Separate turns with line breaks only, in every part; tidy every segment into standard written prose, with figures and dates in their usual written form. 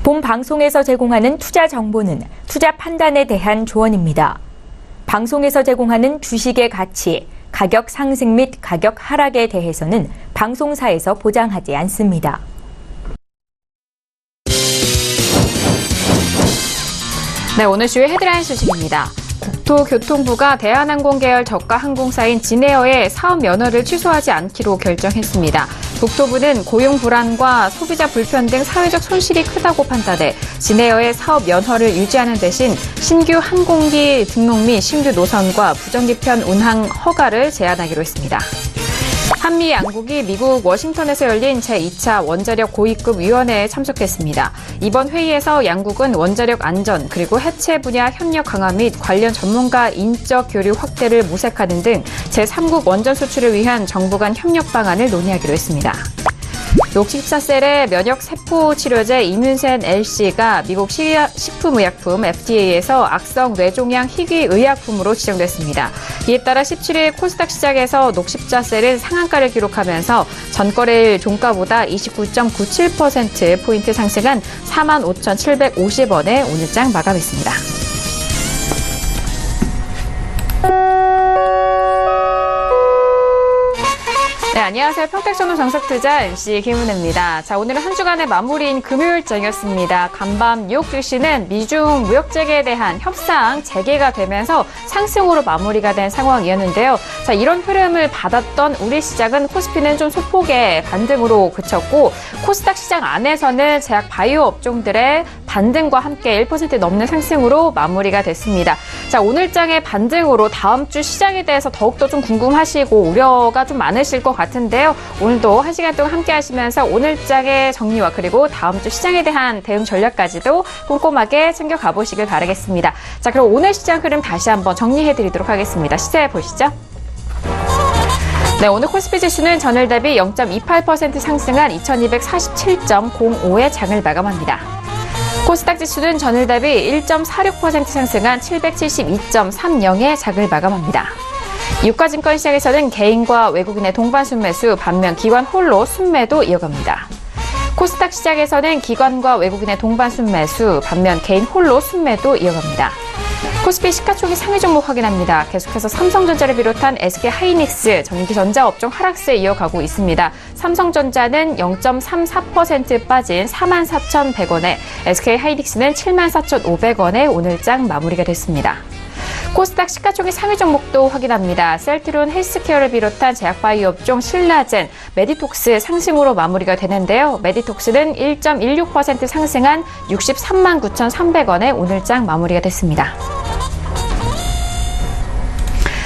본 방송에서 제공하는 투자 정보는 투자 판단에 대한 조언입니다. 방송에서 제공하는 주식의 가치, 가격 상승 및 가격 하락에 대해서는 방송사에서 보장하지 않습니다.
네, 오늘 주요 헤드라인 소식입니다. 국토교통부가 대한항공 계열 저가 항공사인 진에어의 사업 면허를 취소하지 않기로 결정했습니다. 국토부는 고용 불안과 소비자 불편 등 사회적 손실이 크다고 판단해 진에어의 사업 면허를 유지하는 대신 신규 항공기 등록 및 신규 노선과 부정기편 운항 허가를 제한하기로 했습니다. 한미 양국이 미국 워싱턴에서 열린 제2차 원자력 고위급 위원회에 참석했습니다. 이번 회의에서 양국은 원자력 안전 그리고 해체 분야 협력 강화 및 관련 전문가 인적 교류 확대를 모색하는 등 제3국 원전 수출을 위한 정부 간 협력 방안을 논의하기로 했습니다. 64셀의 면역세포 치료제 이뮨센 Lc가 미국 식품의약품 FDA에서 악성 뇌종양 희귀 의약품으로 지정됐습니다. 이에 따라 17일 코스닥 시장에서 녹십자셀은 상한가를 기록하면서 전거래일 종가보다 29.97%포인트 상승한 45,750원에 오늘장 마감했습니다. 네, 안녕하세요. 평택전문 정석투자 MC 김은혜입니다. 자, 오늘은 한 주간의 마무리인 금요일장이었습니다. 간밤 뉴욕 증시는 미중 무역 재개에 대한 협상 재개가 되면서 상승으로 마무리가 된 상황이었는데요. 자, 이런 흐름을 받았던 우리 시장은 코스피는 좀 소폭의 반등으로 그쳤고 코스닥 시장 안에서는 제약 바이오 업종들의 반등과 함께 1% 넘는 상승으로 마무리가 됐습니다. 자, 오늘장의 반등으로 다음 주 시장에 대해서 더욱더 좀 궁금하시고 우려가 좀 많으실 것 같은데요. 오늘도 1시간 동안 함께 하시면서 오늘장의 정리와 그리고 다음 주 시장에 대한 대응 전략까지도 꼼꼼하게 챙겨가 보시길 바라겠습니다. 자, 그럼 오늘 시장 흐름 다시 한번 정리해드리도록 하겠습니다. 시세 보시죠. 네, 오늘 코스피 지수는 전일 대비 0.28% 상승한 2247.05의 장을 마감합니다. 코스닥 지수는 전일 대비 1.46% 상승한 772.30의 장을 마감합니다. 유가증권 시장에서는 개인과 외국인의 동반 순매수, 반면 기관 홀로 순매도 이어갑니다. 코스닥 시장에서는 기관과 외국인의 동반 순매수, 반면 개인 홀로 순매도 이어갑니다. 코스피 시가총액 상위 종목 확인합니다. 계속해서 삼성전자를 비롯한 SK하이닉스, 전기전자 업종 하락세 이어가고 있습니다. 삼성전자는 0.34% 빠진 44,100원에, SK하이닉스는 74,500원에 오늘장 마무리가 됐습니다. 코스닥 시가총액 상위 종목도 확인합니다. 셀트론 헬스케어를 비롯한 제약바이오 업종 신라젠, 메디톡스 상승으로 마무리가 되는데요. 메디톡스는 1.16% 상승한 63만 9,300원에 오늘장 마무리가 됐습니다.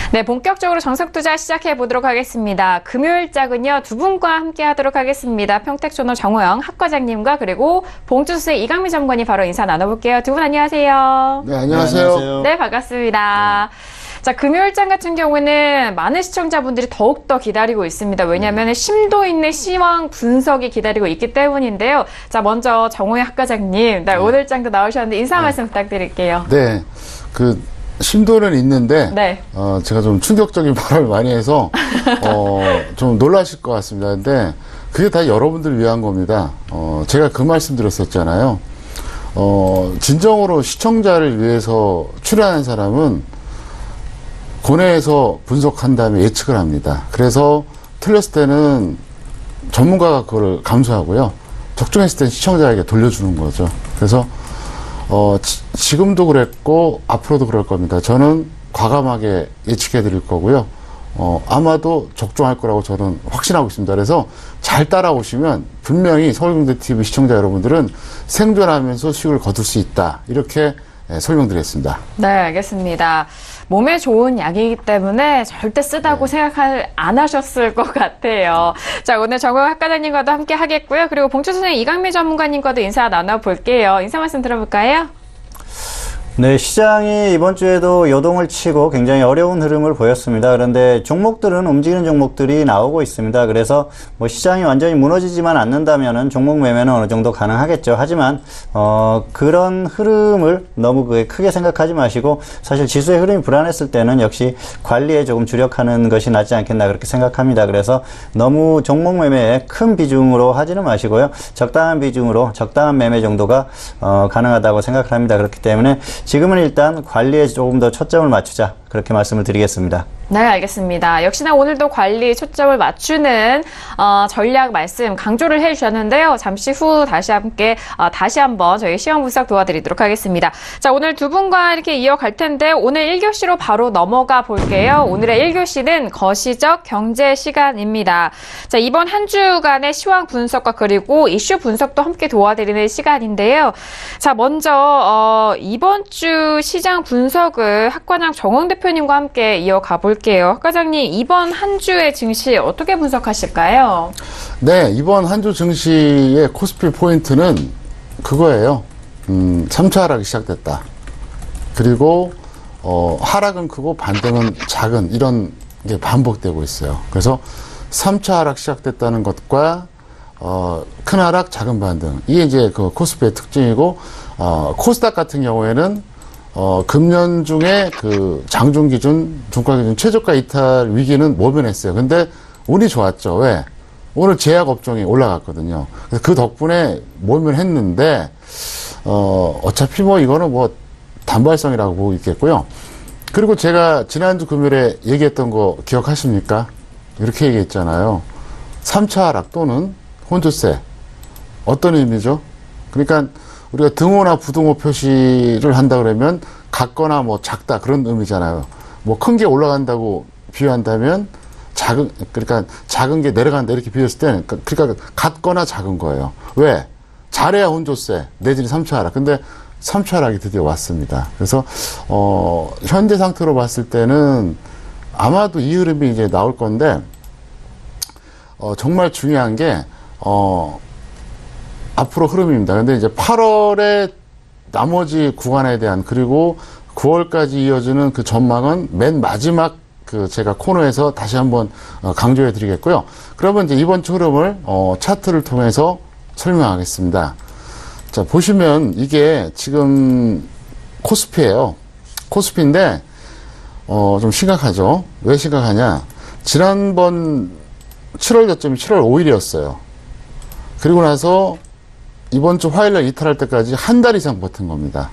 네, 본격적으로 정석투자 시작해보도록 하겠습니다. 금요일장은요, 두 분과 함께 하도록 하겠습니다. 평택조너 정호영 학과장님과 그리고 봉투수의 이강민 전문가님 바로 인사 나눠볼게요. 두 분 안녕하세요.
네, 안녕하세요.
네, 반갑습니다. 자, 금요일장 같은 경우에는 많은 시청자분들이 더욱더 기다리고 있습니다. 왜냐하면 심도 있는 시황 분석이 기다리고 있기 때문인데요. 자, 먼저 정호영 학과장님, 오늘장도 나오셨는데 인사 말씀 부탁드릴게요.
네, 심도는 있는데,
네.
제가 좀 충격적인 발언을 많이 해서, 좀 놀라실 것 같습니다. 근데, 그게 다 여러분들을 위한 겁니다. 제가 그 말씀 드렸었잖아요. 진정으로 시청자를 위해서 출연하는 사람은, 고뇌해서 분석한 다음에 예측을 합니다. 그래서, 틀렸을 때는 전문가가 그걸 감수하고요. 적중했을 때는 시청자에게 돌려주는 거죠. 그래서, 지금도 그랬고 앞으로도 그럴 겁니다. 저는 과감하게 예측해 드릴 거고요. 아마도 적중할 거라고 저는 확신하고 있습니다. 그래서 잘 따라오시면 분명히 서울경제TV 시청자 여러분들은 생존하면서 수익을 거둘 수 있다. 이렇게 설명드리겠습니다.
네, 알겠습니다. 몸에 좋은 약이기 때문에 절대 쓰다고 생각을 안 하셨을 것 같아요. 자, 오늘 정호영 학과장님과도 함께 하겠고요. 그리고 봉투선생 이강민 전문가님과도 인사 나눠볼게요. 인사 말씀 들어볼까요?
네, 시장이 이번 주에도 요동을 치고 굉장히 어려운 흐름을 보였습니다. 그런데 종목들은 움직이는 종목들이 나오고 있습니다. 그래서 뭐 시장이 완전히 무너지지만 않는다면은 종목 매매는 어느 정도 가능하겠죠. 하지만 그런 흐름을 너무 크게 생각하지 마시고 사실 지수의 흐름이 불안했을 때는 역시 관리에 조금 주력하는 것이 낫지 않겠나 그렇게 생각합니다. 그래서 너무 종목 매매에 큰 비중으로 하지는 마시고요. 적당한 비중으로 적당한 매매 정도가 가능하다고 생각을 합니다. 그렇기 때문에 지금은 일단 관리에 조금 더 초점을 맞추자 그렇게 말씀을 드리겠습니다.
네, 알겠습니다. 역시나 오늘도 관리 초점을 맞추는 전략 말씀 강조를 해주셨는데요. 잠시 후 다시 한번 저희 시황 분석 도와드리도록 하겠습니다. 자, 오늘 두 분과 이렇게 이어갈 텐데 오늘 1교시로 바로 넘어가 볼게요. 오늘의 1교시는 거시적 경제 시간입니다. 자, 이번 한 주간의 시황 분석과 그리고 이슈 분석도 함께 도와드리는 시간인데요. 자, 먼저 이번 주 시장 분석을 학과장 정홍 대표님과 함께 이어가 볼게요. 학과장님, 이번 한 주의 증시 어떻게 분석하실까요?
네, 이번 한 주 증시의 코스피 포인트는 그거예요. 3차 하락이 시작됐다. 그리고 하락은 크고 반등은 작은 이런 게 반복되고 있어요. 그래서 3차 하락 시작됐다는 것과 큰 하락, 작은 반등. 이게 이제 그 코스피의 특징이고 코스닥 같은 경우에는 금년 중에 그 장중 기준, 종가 기준 최저가 이탈 위기는 모면했어요. 근데 운이 좋았죠. 왜? 오늘 제약 업종이 올라갔거든요. 그래서 그 덕분에 모면했는데 어차피 뭐 이거는 뭐 단발성이라고 보고 있겠고요. 그리고 제가 지난주 금요일에 얘기했던 거 기억하십니까? 이렇게 얘기했잖아요. 3차 하락 또는 혼조세. 어떤 의미죠? 그러니까 우리가 등호나 부등호 표시를 한다 그러면 같거나 뭐 작다 그런 의미잖아요. 뭐 큰 게 올라간다고 비유한다면 그러니까 작은 게 내려간다 이렇게 비유했을 때는 그러니까 같거나 작은 거예요. 왜? 잘해야 혼조세 내지는 3차 하락. 근데 3차 하락이 드디어 왔습니다. 그래서 현재 상태로 봤을 때는 아마도 이 흐름이 이제 나올 건데 정말 중요한 게 앞으로 흐름입니다. 근데 이제 8월에 나머지 구간에 대한 그리고 9월까지 이어지는 그 전망은 맨 마지막 그 제가 코너에서 다시 한번 강조해 드리겠고요. 그러면 이제 이번 주 흐름을 차트를 통해서 설명하겠습니다. 자, 보시면 이게 지금 코스피예요. 코스피인데 좀 심각하죠. 왜 심각하냐? 지난번 7월 저점이 7월 5일이었어요. 그리고 나서 이번 주 화요일날 이탈할 때까지 한 달 이상 버틴 겁니다.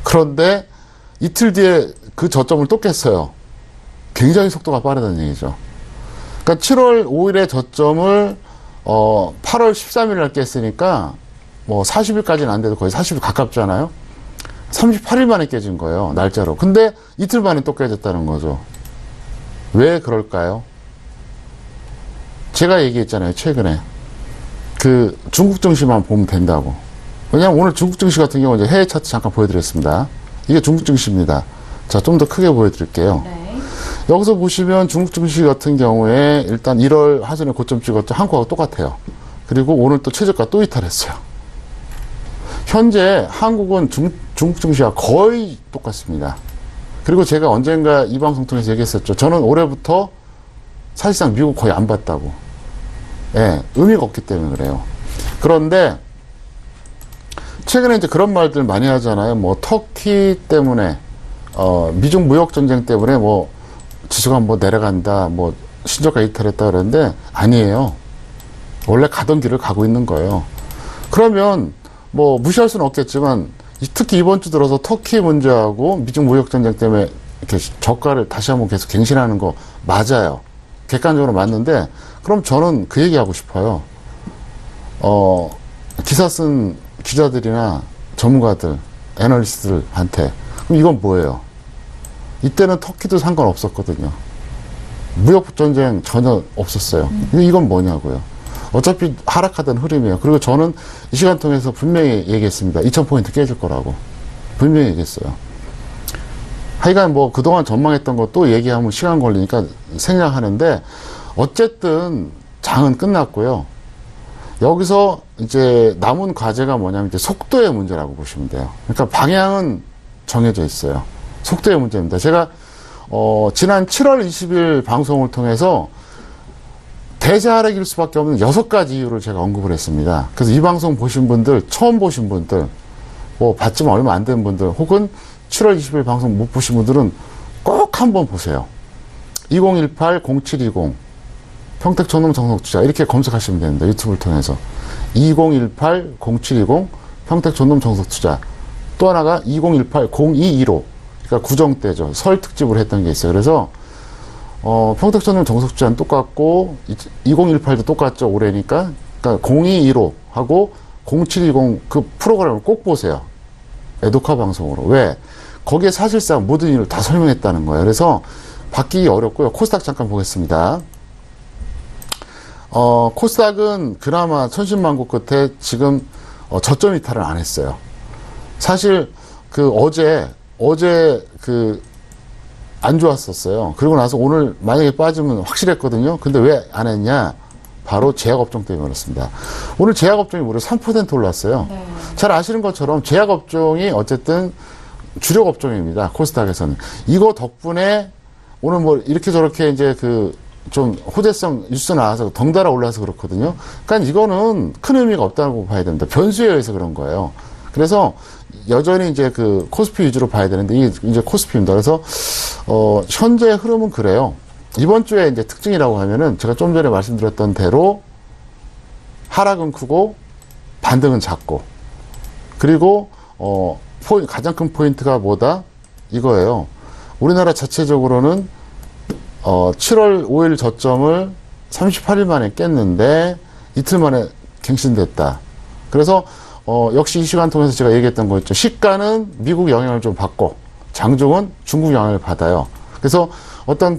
그런데 이틀 뒤에 그 저점을 또 깼어요. 굉장히 속도가 빠르다는 얘기죠. 그러니까 7월 5일의 저점을 8월 13일날 깼으니까 뭐 40일까지는 안 돼도 거의 40일 가깝잖아요. 38일 만에 깨진 거예요. 날짜로. 근데 이틀 만에 또 깨졌다는 거죠. 왜 그럴까요? 제가 얘기했잖아요. 최근에. 그 중국 증시만 보면 된다고. 왜냐하면 오늘 중국 증시 같은 경우 이제 해외 차트 잠깐 보여드렸습니다. 이게 중국 증시입니다. 자, 좀 더 크게 보여드릴게요.
네.
여기서 보시면 중국 증시 같은 경우에 일단 1월 하순에 고점 찍었죠. 한국하고 똑같아요. 그리고 오늘 또 최저가 또 이탈했어요. 현재 한국은 중국 증시와 거의 똑같습니다. 그리고 제가 언젠가 이 방송 통해서 얘기했었죠. 저는 올해부터 사실상 미국 거의 안 봤다고. 예, 의미가 없기 때문에 그래요. 그런데 최근에 이제 그런 말들 많이 하잖아요. 뭐 터키 때문에 미중 무역 전쟁 때문에 뭐 지수가 뭐 내려간다, 뭐 신저가 이탈했다 그러는데 아니에요. 원래 가던 길을 가고 있는 거예요. 그러면 뭐 무시할 수는 없겠지만 특히 이번 주 들어서 터키 문제하고 미중 무역 전쟁 때문에 이렇게 저가를 다시 한번 계속 갱신하는 거 맞아요. 객관적으로 맞는데 그럼 저는 그 얘기하고 싶어요. 기사 쓴 기자들이나 전문가들, 애널리스트들한테 그럼 이건 뭐예요? 이때는 터키도 상관없었거든요. 무역 전쟁 전혀 없었어요. 이건 뭐냐고요. 어차피 하락하던 흐름이에요. 그리고 저는 이 시간 통해서 분명히 얘기했습니다. 2000포인트 깨질 거라고. 분명히 얘기했어요. 하여간 뭐 그동안 전망했던 것도 얘기하면 시간 걸리니까 생략하는데 어쨌든 장은 끝났고요. 여기서 이제 남은 과제가 뭐냐면 이제 속도의 문제라고 보시면 돼요. 그러니까 방향은 정해져 있어요. 속도의 문제입니다. 제가 지난 7월 20일 방송을 통해서 대자하락일 수밖에 없는 6가지 이유를 제가 언급을 했습니다. 그래서 이 방송 보신 분들, 처음 보신 분들, 뭐 봤지만 얼마 안 된 분들, 혹은 7월 20일 방송 못 보신 분들은 꼭 한번 보세요. 2018-0720 평택촌놈 정석투자 이렇게 검색하시면 됩니다. 유튜브를 통해서 2018-0720 평택촌놈 정석투자, 또 하나가 2018-0215 그러니까 구정 때죠. 설 특집으로 했던 게 있어요. 그래서 평택촌놈 정석투자는 똑같고 2018도 똑같죠. 올해니까. 그러니까 0215하고 0720 그 프로그램을 꼭 보세요. 에도카 방송으로. 왜? 거기에 사실상 모든 일을 다 설명했다는 거예요. 그래서 바뀌기 어렵고요. 코스닥 잠깐 보겠습니다. 코스닥은 그나마 천신만고 끝에 지금 저점 이탈을 안 했어요. 사실 어제 안 좋았었어요. 그리고 나서 오늘 만약에 빠지면 확실했거든요. 근데 왜 안 했냐? 바로 제약업종 때문에 그렇습니다. 오늘 제약업종이 무려 3% 올랐어요. 네. 잘 아시는 것처럼 제약업종이 어쨌든 주력 업종입니다. 코스닥에서는. 이거 덕분에 오늘 뭐 이렇게 저렇게 이제 좀 호재성 뉴스 나와서 덩달아 올라서 그렇거든요. 그러니까 이거는 큰 의미가 없다고 봐야 됩니다. 변수에 의해서 그런 거예요. 그래서 여전히 이제 코스피 위주로 봐야 되는데 이게 이제 코스피입니다. 그래서 현재 흐름은 그래요. 이번 주에 이제 특징이라고 하면은 제가 좀 전에 말씀드렸던 대로 하락은 크고 반등은 작고, 그리고 가장 큰 포인트가 뭐다? 이거예요. 우리나라 자체적으로는 7월 5일 저점을 38일 만에 깼는데 이틀 만에 갱신됐다. 그래서 역시 이 시간 통해서 제가 얘기했던 거 있죠. 시가는 미국 영향을 좀 받고 장중은 중국 영향을 받아요. 그래서 어떤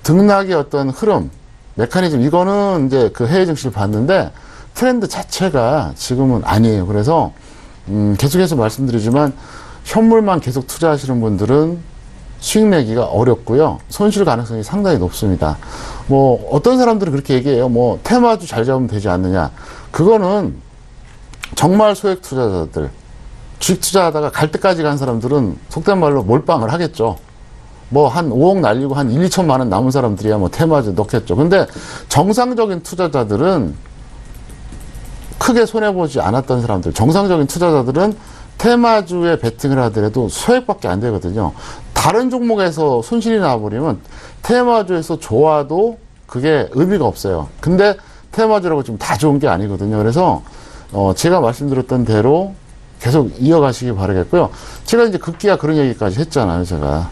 등락의 어떤 흐름, 메커니즘, 이거는 이제 해외 증시를 봤는데 트렌드 자체가 지금은 아니에요. 그래서 계속해서 말씀드리지만 현물만 계속 투자하시는 분들은 수익 내기가 어렵고요. 손실 가능성이 상당히 높습니다. 뭐 어떤 사람들은 그렇게 얘기해요. 뭐 테마주 잘 잡으면 되지 않느냐. 그거는 정말 소액 투자자들, 주식 투자하다가 갈 때까지 간 사람들은 속된 말로 몰빵을 하겠죠. 뭐 한 5억 날리고 한 1, 2천만 원 남은 사람들이야 뭐 테마주 넣겠죠. 근데 정상적인 투자자들은 크게 손해보지 않았던 사람들, 정상적인 투자자들은 테마주에 베팅을 하더라도 소액밖에 안 되거든요. 다른 종목에서 손실이 나버리면 테마주에서 좋아도 그게 의미가 없어요. 근데 테마주라고 지금 다 좋은 게 아니거든요. 그래서 제가 말씀드렸던 대로 계속 이어가시기 바라겠고요. 제가 이제 급기야 그런 얘기까지 했잖아요. 제가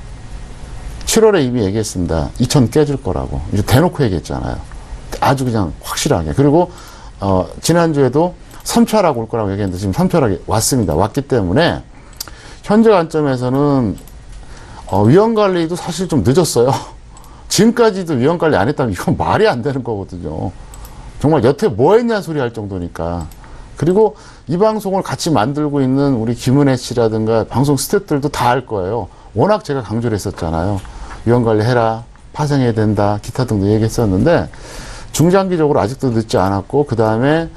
7월에 이미 얘기했습니다. 2천 깨질 거라고. 이제 대놓고 얘기했잖아요. 아주 그냥 확실하게. 그리고 지난주에도 3차락 올 거라고 얘기했는데 지금 3차락이 왔습니다. 왔기 때문에 현재 관점에서는 위험관리도 사실 좀 늦었어요. 지금까지도 위험관리 안 했다면 이건 말이 안 되는 거거든요. 정말 여태 뭐 했냐 소리 할 정도니까. 그리고 이 방송을 같이 만들고 있는 우리 김은혜 씨라든가 방송 스태프들도 다 알 거예요. 워낙 제가 강조를 했었잖아요. 위험관리 해라, 파생해야 된다, 기타 등도 얘기했었는데 중장기적으로 아직도 늦지 않았고, 그 다음에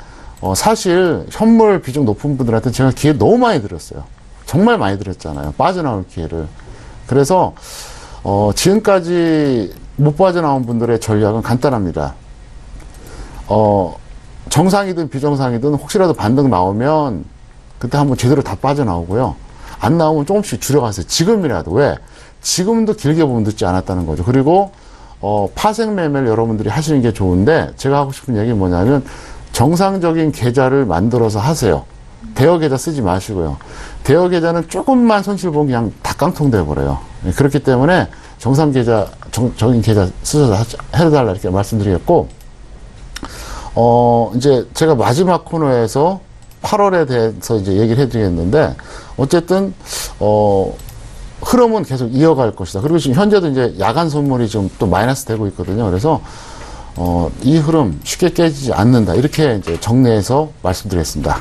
사실 현물 비중 높은 분들한테 제가 기회 너무 많이 드렸어요. 정말 많이 드렸잖아요. 빠져나올 기회를. 그래서 지금까지 못 빠져나온 분들의 전략은 간단합니다. 정상이든 비정상이든 혹시라도 반등 나오면 그때 한번 제대로 다 빠져나오고요. 안 나오면 조금씩 줄여가세요. 지금이라도. 왜? 지금도 길게 보면 늦지 않았다는 거죠. 그리고 파생 매매를 여러분들이 하시는 게 좋은데, 제가 하고 싶은 얘기는 뭐냐면 정상적인 계좌를 만들어서 하세요. 대여 계좌 쓰지 마시고요. 대여 계좌는 조금만 손실 보면 그냥 다 깡통 돼버려요. 그렇기 때문에 정상적인 계좌 쓰셔서 해달라 이렇게 말씀드리겠고, 이제 제가 마지막 코너에서 8월에 대해서 이제 얘기를 해드리겠는데, 어쨌든, 흐름은 계속 이어갈 것이다. 그리고 지금 현재도 이제 야간 선물이 좀 또 마이너스 되고 있거든요. 그래서, 이 흐름 쉽게 깨지지 않는다. 이렇게 이제 정리해서 말씀드리겠습니다.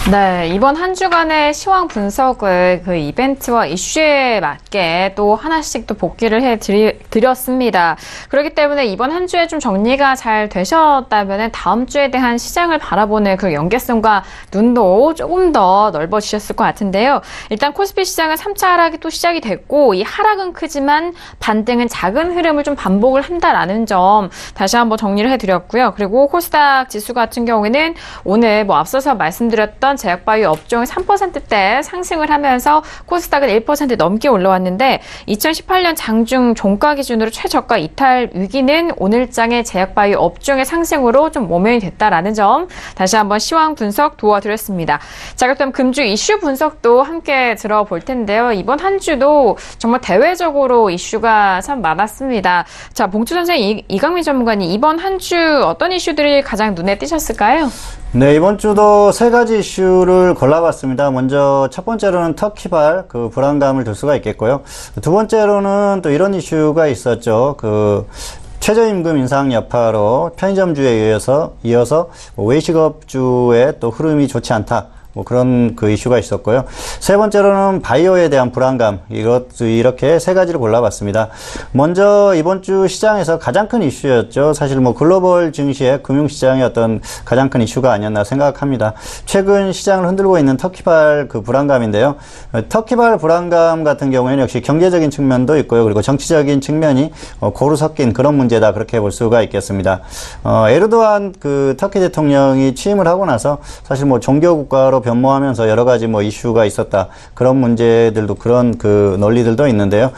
네, 이번 한 주간의 시황 분석을 그 이벤트와 이슈에 맞게 또 하나씩 또 복기를 해드렸습니다. 그렇기 때문에 이번 한 주에 좀 정리가 잘 되셨다면 다음 주에 대한 시장을 바라보는 그 연계성과 눈도 조금 더 넓어지셨을 것 같은데요. 일단 코스피 시장은 3차 하락이 또 시작이 됐고 이 하락은 크지만 반등은 작은 흐름을 좀 반복을 한다라는 점 다시 한번 정리를 해드렸고요. 그리고 코스닥 지수 같은 경우에는 오늘 뭐 앞서서 말씀드렸던 제약바이오 업종이 3%대 상승을 하면서 코스닥은 1% 넘게 올라왔는데 2018년 장중 종가 기준으로 최저가 이탈 위기는 오늘장의 제약바이오 업종의 상승으로 좀 모면이 됐다라는 점 다시 한번 시황 분석 도와드렸습니다. 자, 그럼 금주 이슈 분석도 함께 들어볼 텐데요. 이번 한 주도 정말 대외적으로 이슈가 참 많았습니다. 자, 봉투 선생님, 이강민 전문가님 이번 한 주 어떤 이슈들이 가장 눈에 띄셨을까요?
네, 이번 주도 세 가지 이슈를 골라봤습니다. 먼저 첫 번째로는 터키발 그 불안감을 들 수가 있겠고요. 두 번째로는 또 이런 이슈가 있었죠. 그 최저임금 인상 여파로 편의점주에 이어서 외식업주의 또 흐름이 좋지 않다. 뭐 그런 그 이슈가 있었고요. 세 번째로는 바이오에 대한 불안감, 이렇게 세 가지를 골라봤습니다. 먼저 이번 주 시장에서 가장 큰 이슈였죠. 사실 뭐 글로벌 증시의 금융시장의 어떤 가장 큰 이슈가 아니었나 생각합니다. 최근 시장을 흔들고 있는 터키발 그 불안감인데요. 터키발 불안감 같은 경우에는 역시 경제적인 측면도 있고요. 그리고 정치적인 측면이 고루 섞인 그런 문제다. 그렇게 볼 수가 있겠습니다. 에르도안 그 터키 대통령이 취임을 하고 나서 사실 뭐 종교국가로 변모하면서 여러 가지 뭐 이슈가 있었다. 그런 문제들도 그런 그 논리들도 있는데요.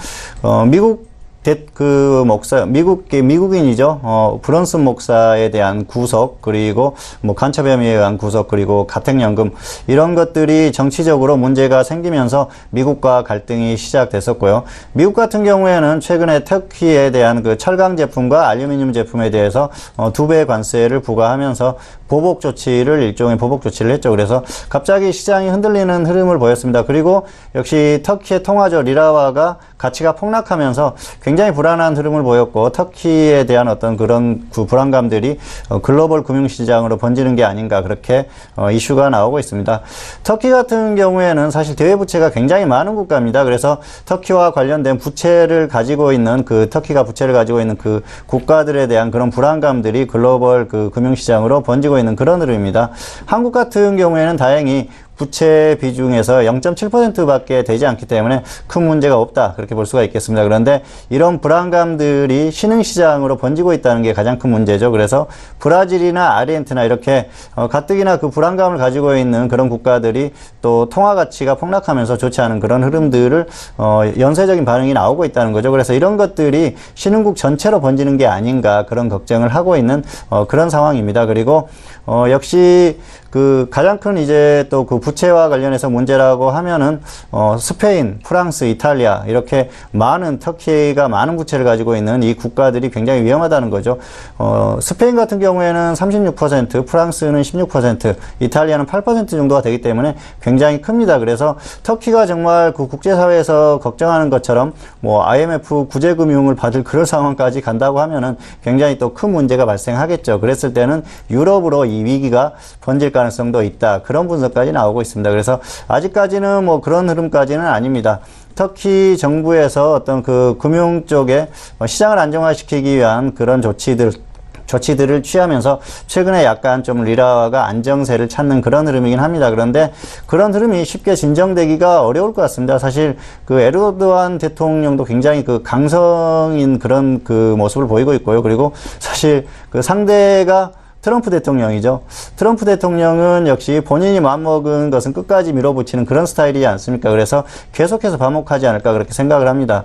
미국인이죠. 브런슨 목사에 대한 구속, 그리고 뭐 간첩 혐의에 의한 구속, 그리고 가택연금, 이런 것들이 정치적으로 문제가 생기면서 미국과 갈등이 시작됐었고요. 미국 같은 경우에는 최근에 터키에 대한 그 철강 제품과 알루미늄 제품에 대해서 2배의 관세를 부과하면서 일종의 보복 조치를 했죠. 그래서 갑자기 시장이 흔들리는 흐름을 보였습니다. 그리고 역시 터키의 통화죠. 리라화가 가치가 폭락하면서 굉장히 불안한 흐름을 보였고, 터키에 대한 어떤 그런 그 불안감들이 글로벌 금융시장으로 번지는 게 아닌가, 그렇게 이슈가 나오고 있습니다. 터키 같은 경우에는 사실 대외부채가 굉장히 많은 국가입니다. 그래서 터키와 관련된 부채를 가지고 있는 터키가 부채를 가지고 있는 그 국가들에 대한 그런 불안감들이 글로벌 그 금융시장으로 번지고 있는 그런 흐름입니다. 한국 같은 경우에는 다행히 부채 비중에서 0.7%밖에 되지 않기 때문에 큰 문제가 없다, 그렇게 볼 수가 있겠습니다. 그런데 이런 불안감들이 신흥시장으로 번지고 있다는 게 가장 큰 문제죠. 그래서 브라질이나 아르헨티나 이렇게 가뜩이나 그 불안감을 가지고 있는 그런 국가들이 또 통화 가치가 폭락하면서 좋지 않은 그런 흐름들을 연쇄적인 반응이 나오고 있다는 거죠. 그래서 이런 것들이 신흥국 전체로 번지는 게 아닌가, 그런 걱정을 하고 있는 그런 상황입니다. 그리고 역시 가장 큰 이제 또 그 부채와 관련해서 문제라고 하면은 스페인, 프랑스, 이탈리아, 이렇게 터키가 많은 부채를 가지고 있는 이 국가들이 굉장히 위험하다는 거죠. 스페인 같은 경우에는 36%, 프랑스는 16%, 이탈리아는 8% 정도가 되기 때문에 굉장히 큽니다. 그래서 터키가 정말 그 국제사회에서 걱정하는 것처럼 뭐 IMF 구제금융을 받을 그런 상황까지 간다고 하면은 굉장히 또 큰 문제가 발생하겠죠. 그랬을 때는 유럽으로 이 위기가 번질 가능성도 있다, 그런 분석까지 나오고 있습니다. 그래서 아직까지는 뭐 그런 흐름까지는 아닙니다. 터키 정부에서 어떤 그 금융 쪽에 시장을 안정화시키기 위한 그런 조치들을 취하면서 최근에 약간 좀 리라화가 안정세를 찾는 그런 흐름이긴 합니다. 그런데 그런 흐름이 쉽게 진정되기가 어려울 것 같습니다. 사실 그 에르도안 대통령도 굉장히 그 강성인 그런 그 모습을 보이고 있고요. 그리고 사실 그 상대가 트럼프 대통령이죠. 트럼프 대통령은 역시 본인이 마음먹은 것은 끝까지 밀어붙이는 그런 스타일이지 않습니까? 그래서 계속해서 반복하지 않을까, 그렇게 생각을 합니다.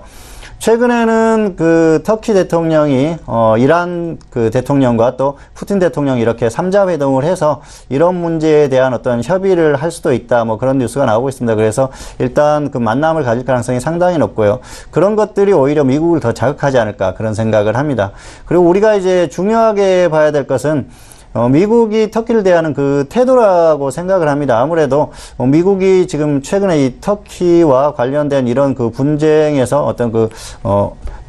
최근에는 그 터키 대통령이 이란 그 대통령과 또 푸틴 대통령이 이렇게 3자 회동을 해서 이런 문제에 대한 어떤 협의를 할 수도 있다, 뭐 그런 뉴스가 나오고 있습니다. 그래서 일단 그 만남을 가질 가능성이 상당히 높고요. 그런 것들이 오히려 미국을 더 자극하지 않을까, 그런 생각을 합니다. 그리고 우리가 이제 중요하게 봐야 될 것은 미국이 터키를 대하는 그 태도라고 생각을 합니다. 아무래도 미국이 지금 최근에 이 터키와 관련된 이런 그 분쟁에서 어떤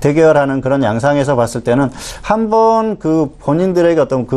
대결하는 그런 양상에서 봤을 때는 한번 그 본인들에게 어떤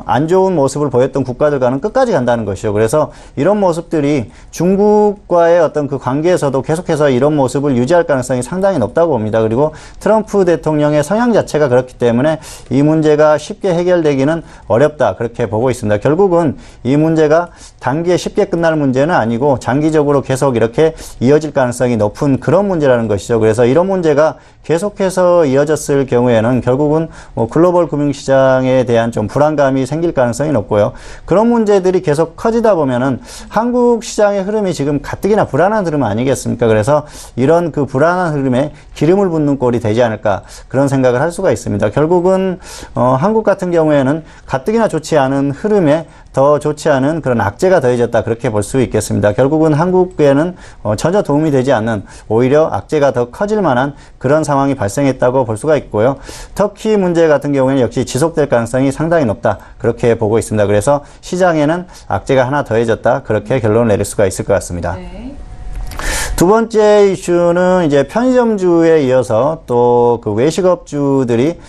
안 좋은 모습을 보였던 국가들과는 끝까지 간다는 것이죠. 그래서 이런 모습들이 중국과의 어떤 그 관계에서도 계속해서 이런 모습을 유지할 가능성이 상당히 높다고 봅니다. 그리고 트럼프 대통령의 성향 자체가 그렇기 때문에 이 문제가 쉽게 해결되기는 어렵다, 그렇게 보고 있습니다. 결국은 이 문제가 단기에 쉽게 끝날 문제는 아니고 장기적으로 계속 이렇게 이어질 가능성이 높은 그런 문제라는 것이죠. 그래서 이런 문제가 계속해서 이어졌을 경우에는 결국은 글로벌 금융시장에 대한 좀 불안감이 생길 가능성이 높고요. 그런 문제들이 계속 커지다 보면은 한국 시장의 흐름이 지금 가뜩이나 불안한 흐름 아니겠습니까? 그래서 이런 그 불안한 흐름에 기름을 붓는 꼴이 되지 않을까, 그런 생각을 할 수가 있습니다. 결국은 한국 같은 경우에는 가뜩이나 좋지 않은 흐름에 더 좋지 않은 그런 악재가 더해졌다, 그렇게 볼 수 있겠습니다. 결국은 한국에는 전혀 도움이 되지 않는, 오히려 악재가 더 커질 만한 그런 상황이 발생했다고 볼 수가 있고요. 터키 문제 같은 경우에는 역시 지속될 가능성이 상당히 높다, 그렇게 보고 있습니다. 그래서 시장에는 악재가 하나 더해졌다, 그렇게 결론을 내릴 수가 있을 것 같습니다.
네.
두 번째 이슈는 이제 편의점주에 이어서 또 그 외식업주들이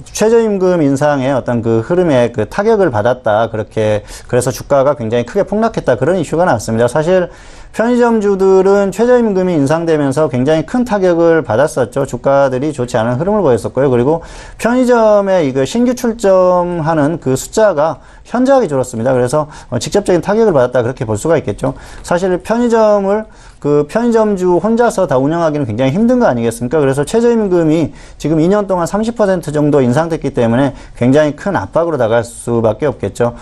최저임금 인상의 어떤 그 흐름에 그 타격을 받았다, 그렇게, 그래서 주가가 굉장히 크게 폭락했다, 그런 이슈가 나왔습니다. 사실 편의점주들은 최저임금이 인상되면서 굉장히 큰 타격을 받았었죠. 주가들이 좋지 않은 흐름을 보였었고요. 그리고 편의점에 이거 신규 출점하는 그 숫자가 현저하게 줄었습니다. 그래서 직접적인 타격을 받았다, 그렇게 볼 수가 있겠죠. 사실 편의점을 그 편의점주 혼자서 다 운영하기는 굉장히 힘든 거 아니겠습니까? 그래서 최저임금이 지금 2년 동안 30% 정도 인상됐기 때문에 굉장히 큰 압박으로 나갈 수밖에 없겠죠.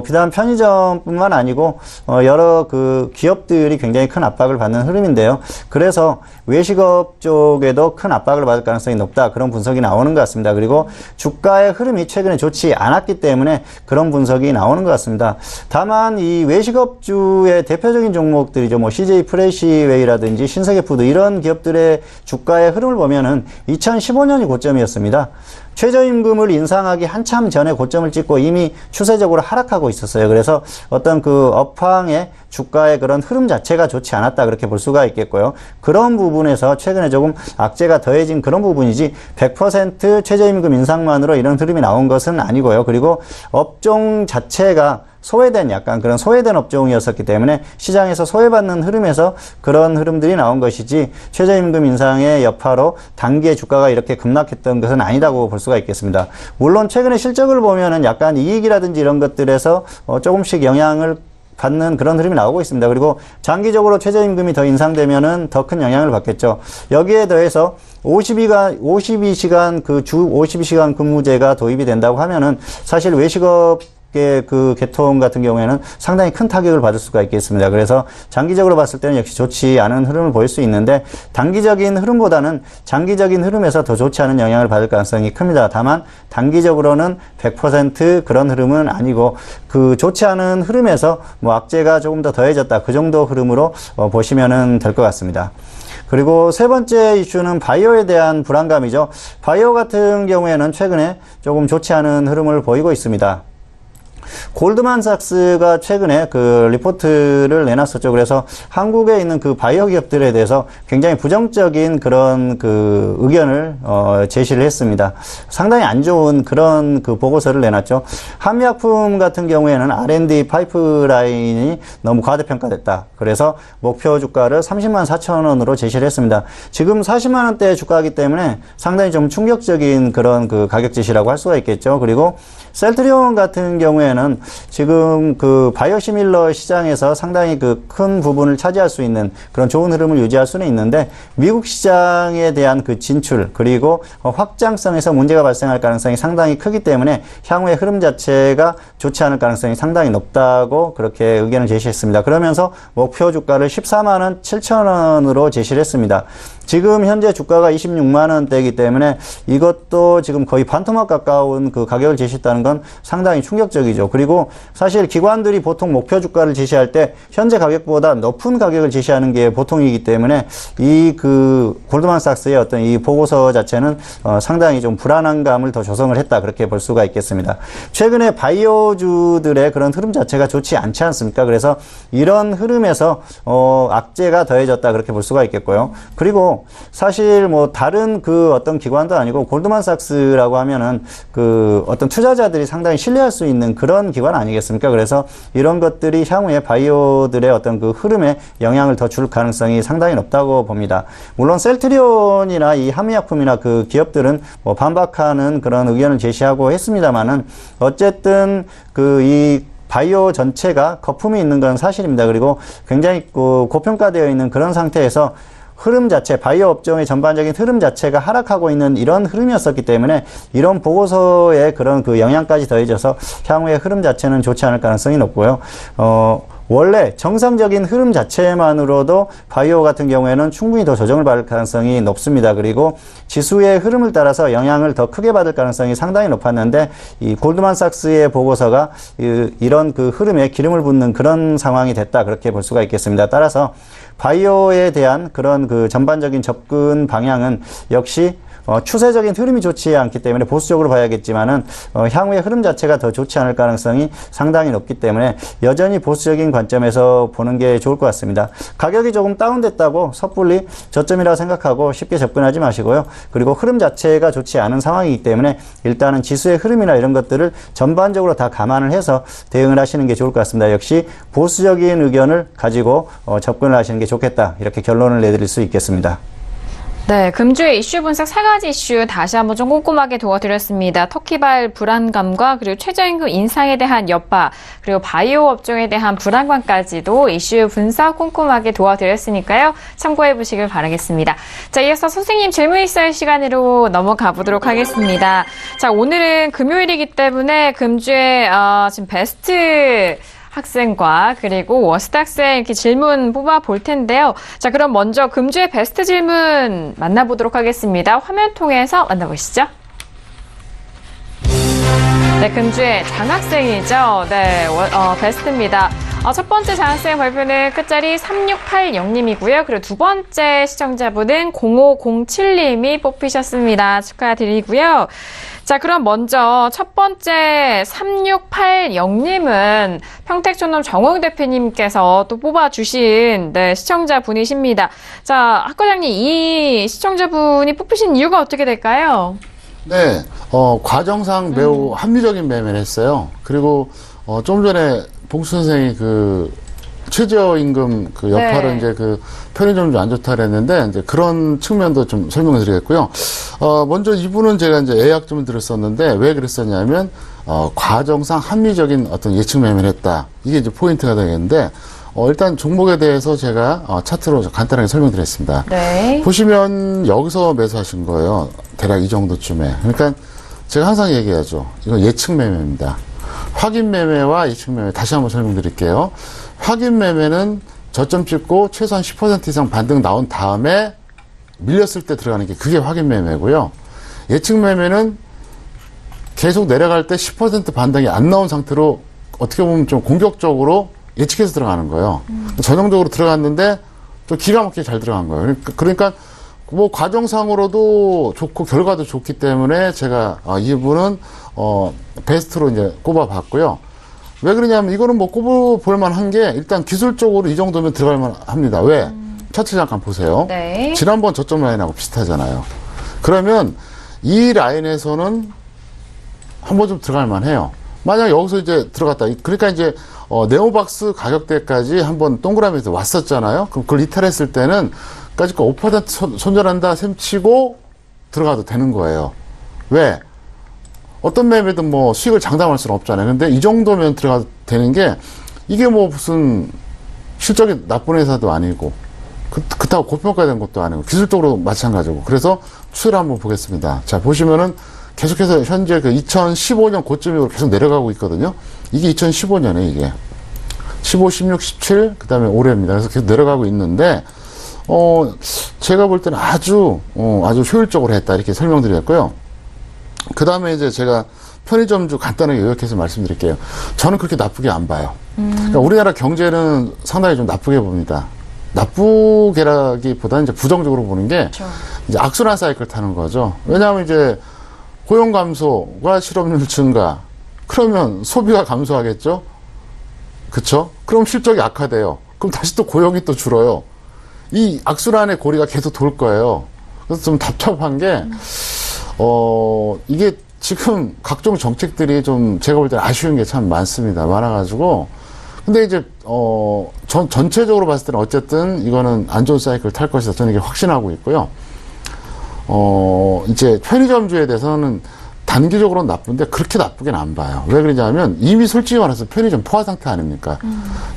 비단 편의점뿐만 아니고 여러 그 기업들이 굉장히 큰 압박을 받는 흐름인데요. 그래서 외식업 쪽에도 큰 압박을 받을 가능성이 높다, 그런 분석이 나오는 것 같습니다. 그리고 주가의 흐름이 최근에 좋지 않았기 때문에 그런 분석이 나오는 것 같습니다. 다만 이 외식업주의 대표적인 종목들이죠. CJ 프레시웨이라든지 신세계푸드, 이런 기업들의 주가의 흐름을 보면은 2015년이 고점이었습니다. 최저임금을 인상하기 한참 전에 고점을 찍고 이미 추세적으로 하락하고 있었어요. 그래서 어떤 그 업황의 주가의 그런 흐름 자체가 좋지 않았다, 그렇게 볼 수가 있겠고요. 그런 부분에서 최근에 조금 악재가 더해진 그런 부분이지 100% 최저임금 인상만으로 이런 흐름이 나온 것은 아니고요. 그리고 업종 자체가 소외된, 약간 그런 소외된 업종이었었기 때문에 시장에서 소외받는 흐름에서 그런 흐름들이 나온 것이지, 최저임금 인상의 여파로 단기에 주가가 이렇게 급락했던 것은 아니다고 볼 수가 있겠습니다. 물론 최근에 실적을 보면은 약간 이익이라든지 이런 것들에서 조금씩 영향을 받는 그런 흐름이 나오고 있습니다. 그리고 장기적으로 최저임금이 더 인상되면은 더 큰 영향을 받겠죠. 여기에 더해서 52시간 그 주 52시간 근무제가 도입이 된다고 하면은 사실 외식업 그 계통 같은 경우에는 상당히 큰 타격을 받을 수가 있겠습니다. 그래서 장기적으로 봤을 때는 역시 좋지 않은 흐름을 보일 수 있는데, 단기적인 흐름보다는 장기적인 흐름에서 더 좋지 않은 영향을 받을 가능성이 큽니다. 다만 단기적으로는 100% 그런 흐름은 아니고, 그 좋지 않은 흐름에서 악재가 조금 더 더해졌다, 그 정도 흐름으로 보시면 될 것 같습니다. 그리고 세 번째 이슈는 바이오에 대한 불안감이죠. 바이오 같은 경우에는 최근에 조금 좋지 않은 흐름을 보이고 있습니다. 골드만삭스가 최근에 그 리포트를 내놨었죠. 그래서 한국에 있는 그 바이오 기업들에 대해서 굉장히 부정적인 그런 그 의견을 제시를 했습니다. 상당히 안 좋은 그런 그 보고서를 내놨죠. 한미약품 같은 경우에는 R&D 파이프라인이 너무 과대평가됐다. 그래서 목표 주가를 30만 4천 원으로 제시를 했습니다. 지금 40만 원대 주가이기 때문에 상당히 좀 충격적인 그런 그 가격 제시라고 할 수가 있겠죠. 그리고 셀트리온 같은 경우에는 지금 그 바이오시밀러 시장에서 상당히 그 큰 부분을 차지할 수 있는 그런 좋은 흐름을 유지할 수는 있는데, 미국 시장에 대한 그 진출 그리고 확장성에서 문제가 발생할 가능성이 상당히 크기 때문에 향후의 흐름 자체가 좋지 않을 가능성이 상당히 높다고 그렇게 의견을 제시했습니다. 그러면서 목표 주가를 14만 7천 원으로 제시를 했습니다. 지금 현재 주가가 26만 원대이기 때문에 이것도 지금 거의 반토막 가까운 그 가격을 제시했다는 건 상당히 충격적이죠. 그리고 사실 기관들이 보통 목표 주가를 제시할 때 현재 가격보다 높은 가격을 제시하는 게 보통이기 때문에 이 골드만삭스의 어떤 이 보고서 자체는 상당히 좀 불안한 감을 더 조성을 했다, 그렇게 볼 수가 있겠습니다. 최근에 바이오주들의 그런 흐름 자체가 좋지 않지 않습니까? 그래서 이런 흐름에서 악재가 더해졌다, 그렇게 볼 수가 있겠고요. 그리고 사실 뭐 다른 어떤 기관도 아니고 골드만삭스라고 하면은 어떤 투자자들이 상당히 신뢰할 수 있는 그런 기관 아니겠습니까? 그래서 이런 것들이 향후에 바이오들의 어떤 흐름에 영향을 더 줄 가능성이 상당히 높다고 봅니다. 물론 셀트리온이나 이 한미약품이나 기업들은 뭐 반박하는 그런 의견을 제시하고 했습니다만은 어쨌든 이 바이오 전체가 거품이 있는 건 사실입니다. 그리고 굉장히 고평가되어 있는 그런 상태에서 흐름 자체, 바이오 업종의 전반적인 흐름 자체가 하락하고 있는 이런 흐름이었었기 때문에 이런 보고서의 그런 영향까지 더해져서 향후의 흐름 자체는 좋지 않을 가능성이 높고요. 원래 정상적인 흐름 자체만으로도 바이오 같은 경우에는 충분히 더 조정을 받을 가능성이 높습니다. 그리고 지수의 흐름을 따라서 영향을 더 크게 받을 가능성이 상당히 높았는데 이 골드만삭스의 보고서가 이런 흐름에 기름을 붓는 그런 상황이 됐다, 그렇게 볼 수가 있겠습니다. 따라서 바이오에 대한 그런 전반적인 접근 방향은 역시 추세적인 흐름이 좋지 않기 때문에 보수적으로 봐야겠지만은 향후의 흐름 자체가 더 좋지 않을 가능성이 상당히 높기 때문에 여전히 보수적인 관점에서 보는 게 좋을 것 같습니다. 가격이 조금 다운됐다고 섣불리 저점이라고 생각하고 쉽게 접근하지 마시고요. 그리고 흐름 자체가 좋지 않은 상황이기 때문에 일단은 지수의 흐름이나 이런 것들을 전반적으로 다 감안을 해서 대응을 하시는 게 좋을 것 같습니다. 역시 보수적인 의견을 가지고 접근을 하시는 게 좋겠다, 이렇게 결론을 내드릴 수 있겠습니다.
네, 금주의 이슈 분석 3가지 이슈 다시 한번 좀 꼼꼼하게 도와드렸습니다. 터키발 불안감과 그리고 최저임금 인상에 대한 여파, 그리고 바이오 업종에 대한 불안감까지도 이슈 분석 꼼꼼하게 도와드렸으니까요. 참고해 보시길 바라겠습니다. 자, 이어서 선생님 질문 있을 시간으로 넘어가 보도록 하겠습니다. 자, 오늘은 금요일이기 때문에 금주의 지금 베스트 학생과 그리고 워스트 학생 이렇게 질문 뽑아 볼 텐데요. 자, 그럼 먼저 금주의 베스트 질문 만나보도록 하겠습니다. 화면 통해서 만나보시죠. 네, 금주의 장학생이죠. 네, 베스트입니다. 첫 번째 장학생 발표는 끝자리 3680님이고요. 그리고 두 번째 시청자분은 0507님이 뽑히셨습니다. 축하드리고요. 자, 그럼 먼저 첫 번째 3680님은 평택촌놈 정홍 대표님께서 또 뽑아주신 시청자분이십니다. 자, 학 과장님, 이 시청자분이 뽑히신 이유가 어떻게 될까요?
네, 과정상 매우 합리적인 매매를 했어요. 그리고 좀 전에 봉수 선생이 최저임금 여파를 이제 편의점이 좀 안 좋다 그랬는데, 이제 그런 측면도 좀 설명을 드리겠고요. 먼저 이분은 제가 이제 예약점을 들었었는데, 왜 그랬었냐면, 과정상 합리적인 어떤 예측 매매를 했다. 이게 이제 포인트가 되겠는데, 일단 종목에 대해서 제가 차트로 간단하게 설명드렸습니다.
네.
보시면 여기서 매수하신 거예요. 대략 이 정도쯤에. 그러니까 제가 항상 얘기하죠. 이건 예측 매매입니다. 확인 매매와 예측 매매 다시 한번 설명드릴게요. 확인 매매는 저점 찍고 최소한 10% 이상 반등 나온 다음에 밀렸을 때 들어가는 게 그게 확인 매매고요. 예측 매매는 계속 내려갈 때 10% 반등이 안 나온 상태로 어떻게 보면 좀 공격적으로 예측해서 들어가는 거예요. 전형적으로 들어갔는데 좀 기가 막히게 잘 들어간 거예요. 그러니까 뭐 과정상으로도 좋고 결과도 좋기 때문에 제가 이분은 베스트로 이제 꼽아봤고요. 왜 그러냐면 이거는 뭐 꼽아볼 만한 게 일단 기술적으로 이 정도면 들어갈 만합니다. 왜? 차트 잠깐 보세요.
네.
지난번 저점 라인하고 비슷하잖아요. 그러면 이 라인에서는 한번 좀 들어갈 만해요. 만약 여기서 이제 들어갔다. 그러니까 이제 네오박스 가격대까지 한번 동그라미에서 왔었잖아요. 그럼 그걸 이탈했을 때는 까짓 거 5% 손절한다 셈 치고 들어가도 되는 거예요. 왜? 어떤 매매든 뭐 수익을 장담할 수는 없잖아요. 근데 이 정도면 들어가도 되는 게 이게 뭐 무슨 실적이 나쁜 회사도 아니고 그렇다고 고평가된 것도 아니고 기술적으로 마찬가지고. 그래서 추세를 한번 보겠습니다. 자, 보시면은 계속해서 현재 2015년 고점으로 계속 내려가고 있거든요. 이게 2015년에 이게 15, 16, 17 그다음에 올해입니다. 그래서 계속 내려가고 있는데 제가 볼 때는 아주 효율적으로 했다 이렇게 설명드렸고요. 그 다음에 이제 제가 편의점주 간단하게 요약해서 말씀드릴게요. 저는 그렇게 나쁘게 안 봐요. 그러니까 우리나라 경제는 상당히 좀 나쁘게 봅니다. 나쁘게라기보다는 이제 부정적으로 보는 게 이제 악순환 사이클 타는 거죠. 왜냐하면 이제 고용 감소가 실업률 증가, 그러면 소비가 감소하겠죠. 그렇죠? 그럼 실적이 악화돼요. 그럼 다시 또 고용이 또 줄어요. 이 악순환의 고리가 계속 돌 거예요. 그래서 좀 답답한 게 이게 지금 각종 정책들이 좀 제가 볼 때는 아쉬운 게 참 많아가지고 근데 이제 전체적으로 봤을 때는 어쨌든 이거는 안 좋은 사이클 탈 것이다. 저는 이게 확신하고 있고요. 이제 편의점주에 대해서는 단기적으로는 나쁜데 그렇게 나쁘게는 안 봐요. 왜 그러냐면 이미 솔직히 말해서 편의점 포화 상태 아닙니까?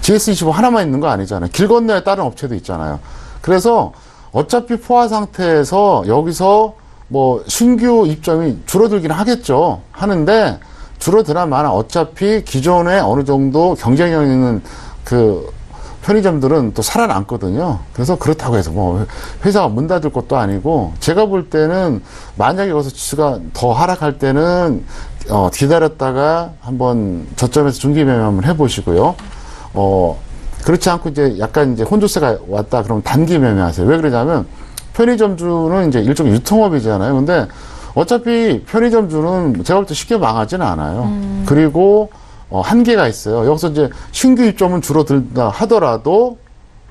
GS25 하나만 있는 거 아니잖아요. 길 건너에 다른 업체도 있잖아요. 그래서 어차피 포화 상태에서 여기서 뭐 신규 입점이 줄어들긴 하겠죠. 하는데 줄어드나마나 어차피 기존에 어느 정도 경쟁력 있는 그 편의점들은 또 살아남거든요. 그래서 그렇다고 해서 뭐 회사가 문 닫을 것도 아니고 제가 볼 때는 만약에 여기서 지수가 더 하락할 때는 기다렸다가 한번 저점에서 중기 매매 한번 해보시고요. 그렇지 않고 이제 약간 이제 혼조세가 왔다 그러면 단기 매매하세요. 왜 그러냐면 편의점주는 이제 일종의 유통업이잖아요. 근데 어차피 편의점주는 제가 볼 때 쉽게 망하지는 않아요. 그리고 한계가 있어요. 여기서 이제 신규 입점은 줄어든다 하더라도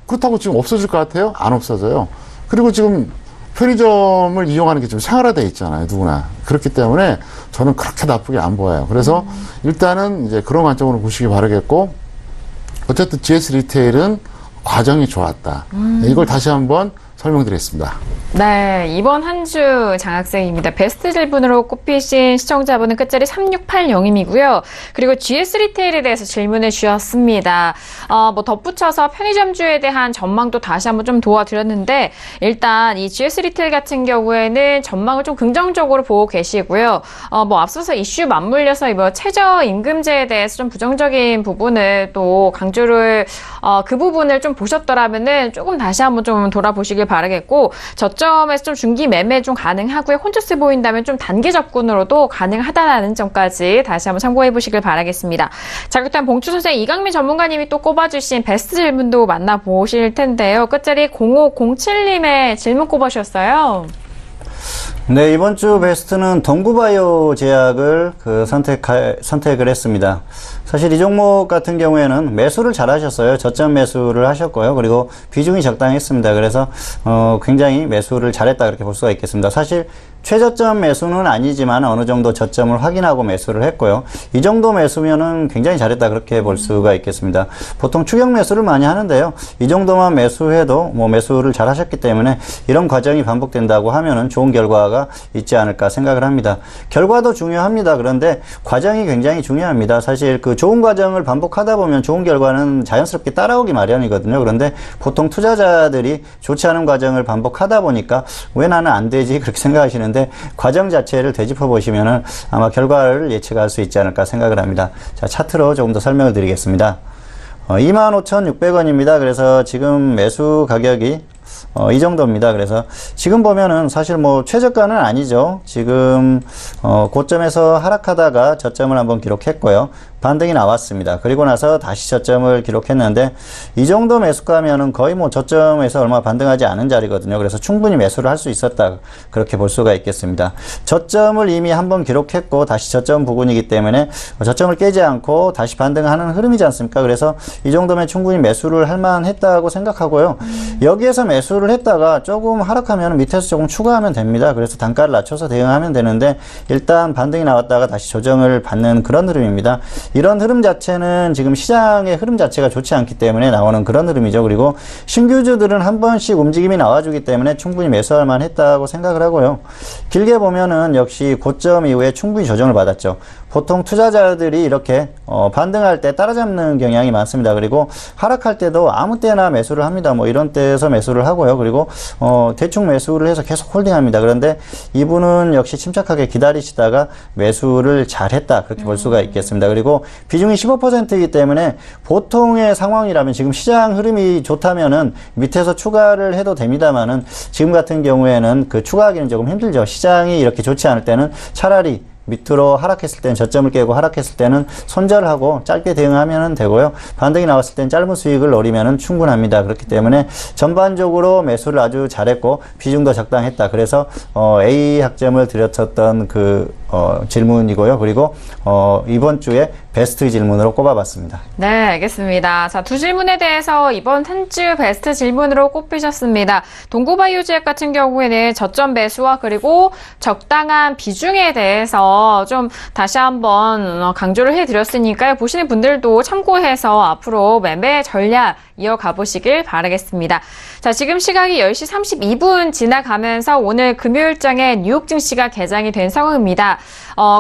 그렇다고 지금 없어질 것 같아요? 안 없어져요. 그리고 지금 편의점을 이용하는 게 좀 생활화되어 있잖아요. 누구나. 그렇기 때문에 저는 그렇게 나쁘게 안 보여요. 그래서 일단은 이제 그런 관점으로 보시기 바라겠고 어쨌든 GS 리테일은 과정이 좋았다. 이걸 다시 한번 설명드리겠습니다.
네, 이번 한 주 장학생입니다. 베스트 질문으로 꼽히신 시청자분은 끝자리 3680이고요. 그리고 GS 리테일에 대해서 질문을 주셨습니다. 뭐 덧붙여서 편의점주에 대한 전망도 다시 한번 좀 도와드렸는데 일단 이 GS 리테일 같은 경우에는 전망을 좀 긍정적으로 보고 계시고요. 뭐 앞서서 이슈 맞물려서 뭐 최저임금제에 대해서 좀 부정적인 부분을 또 강조를 그 부분을 좀 보셨더라면은 조금 다시 한번 좀 돌아보시길 바라겠고 저점에서 좀 중기 매매 좀 가능하고요. 혼조세 보인다면 좀 단기 접근으로도 가능하다는 점까지 다시 한번 참고해 보시길 바라겠습니다. 자, 그렇다면 봉추 선생 이강민 전문가님이 또 꼽아주신 베스트 질문도 만나보실 텐데요. 끝자리 0507님의 질문 꼽아주셨어요.
네, 이번 주 베스트는 덩구바이오 제약을 선택을 했습니다. 사실 이 종목 같은 경우에는 매수를 잘 하셨어요. 저점 매수를 하셨고요. 그리고 비중이 적당했습니다. 그래서 굉장히 매수를 잘했다 그렇게 볼 수가 있겠습니다. 사실 최저점 매수는 아니지만 어느 정도 저점을 확인하고 매수를 했고요. 이 정도 매수면은 굉장히 잘했다 그렇게 볼 수가 있겠습니다. 보통 추격 매수를 많이 하는데요. 이 정도만 매수해도 뭐 매수를 잘 하셨기 때문에 이런 과정이 반복된다고 하면은 좋은 결과가 있지 않을까 생각을 합니다. 결과도 중요합니다. 그런데 과정이 굉장히 중요합니다. 사실 그 좋은 과정을 반복하다 보면 좋은 결과는 자연스럽게 따라오기 마련이거든요. 그런데 보통 투자자들이 좋지 않은 과정을 반복하다 보니까 왜 나는 안 되지 그렇게 생각하시는데 과정 자체를 되짚어 보시면은 아마 결과를 예측할 수 있지 않을까 생각을 합니다. 자, 차트로 조금 더 설명을 드리겠습니다. 25,600원입니다. 그래서 지금 매수 가격이 이 정도입니다. 그래서 지금 보면은 사실 뭐 최저가는 아니죠. 지금 고점에서 하락하다가 저점을 한번 기록했고요. 반등이 나왔습니다. 그리고 나서 다시 저점을 기록했는데 이 정도 매수가면은 거의 뭐 저점에서 얼마 반등하지 않은 자리거든요. 그래서 충분히 매수를 할 수 있었다 그렇게 볼 수가 있겠습니다. 저점을 이미 한번 기록했고 다시 저점 부근이기 때문에 저점을 깨지 않고 다시 반등하는 흐름이지 않습니까? 그래서 이 정도면 충분히 매수를 할 만했다고 생각하고요. 여기에서 매수를 했다가 조금 하락하면 밑에서 조금 추가하면 됩니다. 그래서 단가를 낮춰서 대응하면 되는데 일단 반등이 나왔다가 다시 조정을 받는 그런 흐름입니다. 이런 흐름 자체는 지금 시장의 흐름 자체가 좋지 않기 때문에 나오는 그런 흐름이죠. 그리고 신규주들은 한 번씩 움직임이 나와주기 때문에 충분히 매수할 만했다고 생각을 하고요. 길게 보면은 역시 고점 이후에 충분히 조정을 받았죠. 보통 투자자들이 이렇게 반등할 때 따라잡는 경향이 많습니다. 그리고 하락할 때도 아무 때나 매수를 합니다. 뭐 이런 때에서 매수를 하고요. 그리고 대충 매수를 해서 계속 홀딩합니다. 그런데 이분은 역시 침착하게 기다리시다가 매수를 잘했다 그렇게 볼 수가 있겠습니다. 그리고 비중이 15%이기 때문에 보통의 상황이라면 지금 시장 흐름이 좋다면은 밑에서 추가를 해도 됩니다만은 지금 같은 경우에는 그 추가하기는 조금 힘들죠. 시장이 이렇게 좋지 않을 때는 차라리 밑으로 하락했을 때는 저점을 깨고 하락했을 때는 손절하고 짧게 대응하면 되고요. 반등이 나왔을 때는 짧은 수익을 노리면 충분합니다. 그렇기 때문에 전반적으로 매수를 아주 잘했고 비중도 적당했다. 그래서 A 학점을 드렸었던 질문이고요. 그리고 이번 주에 베스트 질문으로 꼽아봤습니다.
네, 알겠습니다. 자, 두 질문에 대해서 이번 한 주 베스트 질문으로 꼽히셨습니다. 동구바이오지액 같은 경우에는 저점 매수와 그리고 적당한 비중에 대해서 좀 다시 한번 강조를 해드렸으니까요. 보시는 분들도 참고해서 앞으로 매매 전략 이어가 보시길 바라겠습니다. 자, 지금 시각이 10시 32분 지나가면서 오늘 금요일장에 뉴욕 증시가 개장이 된 상황입니다.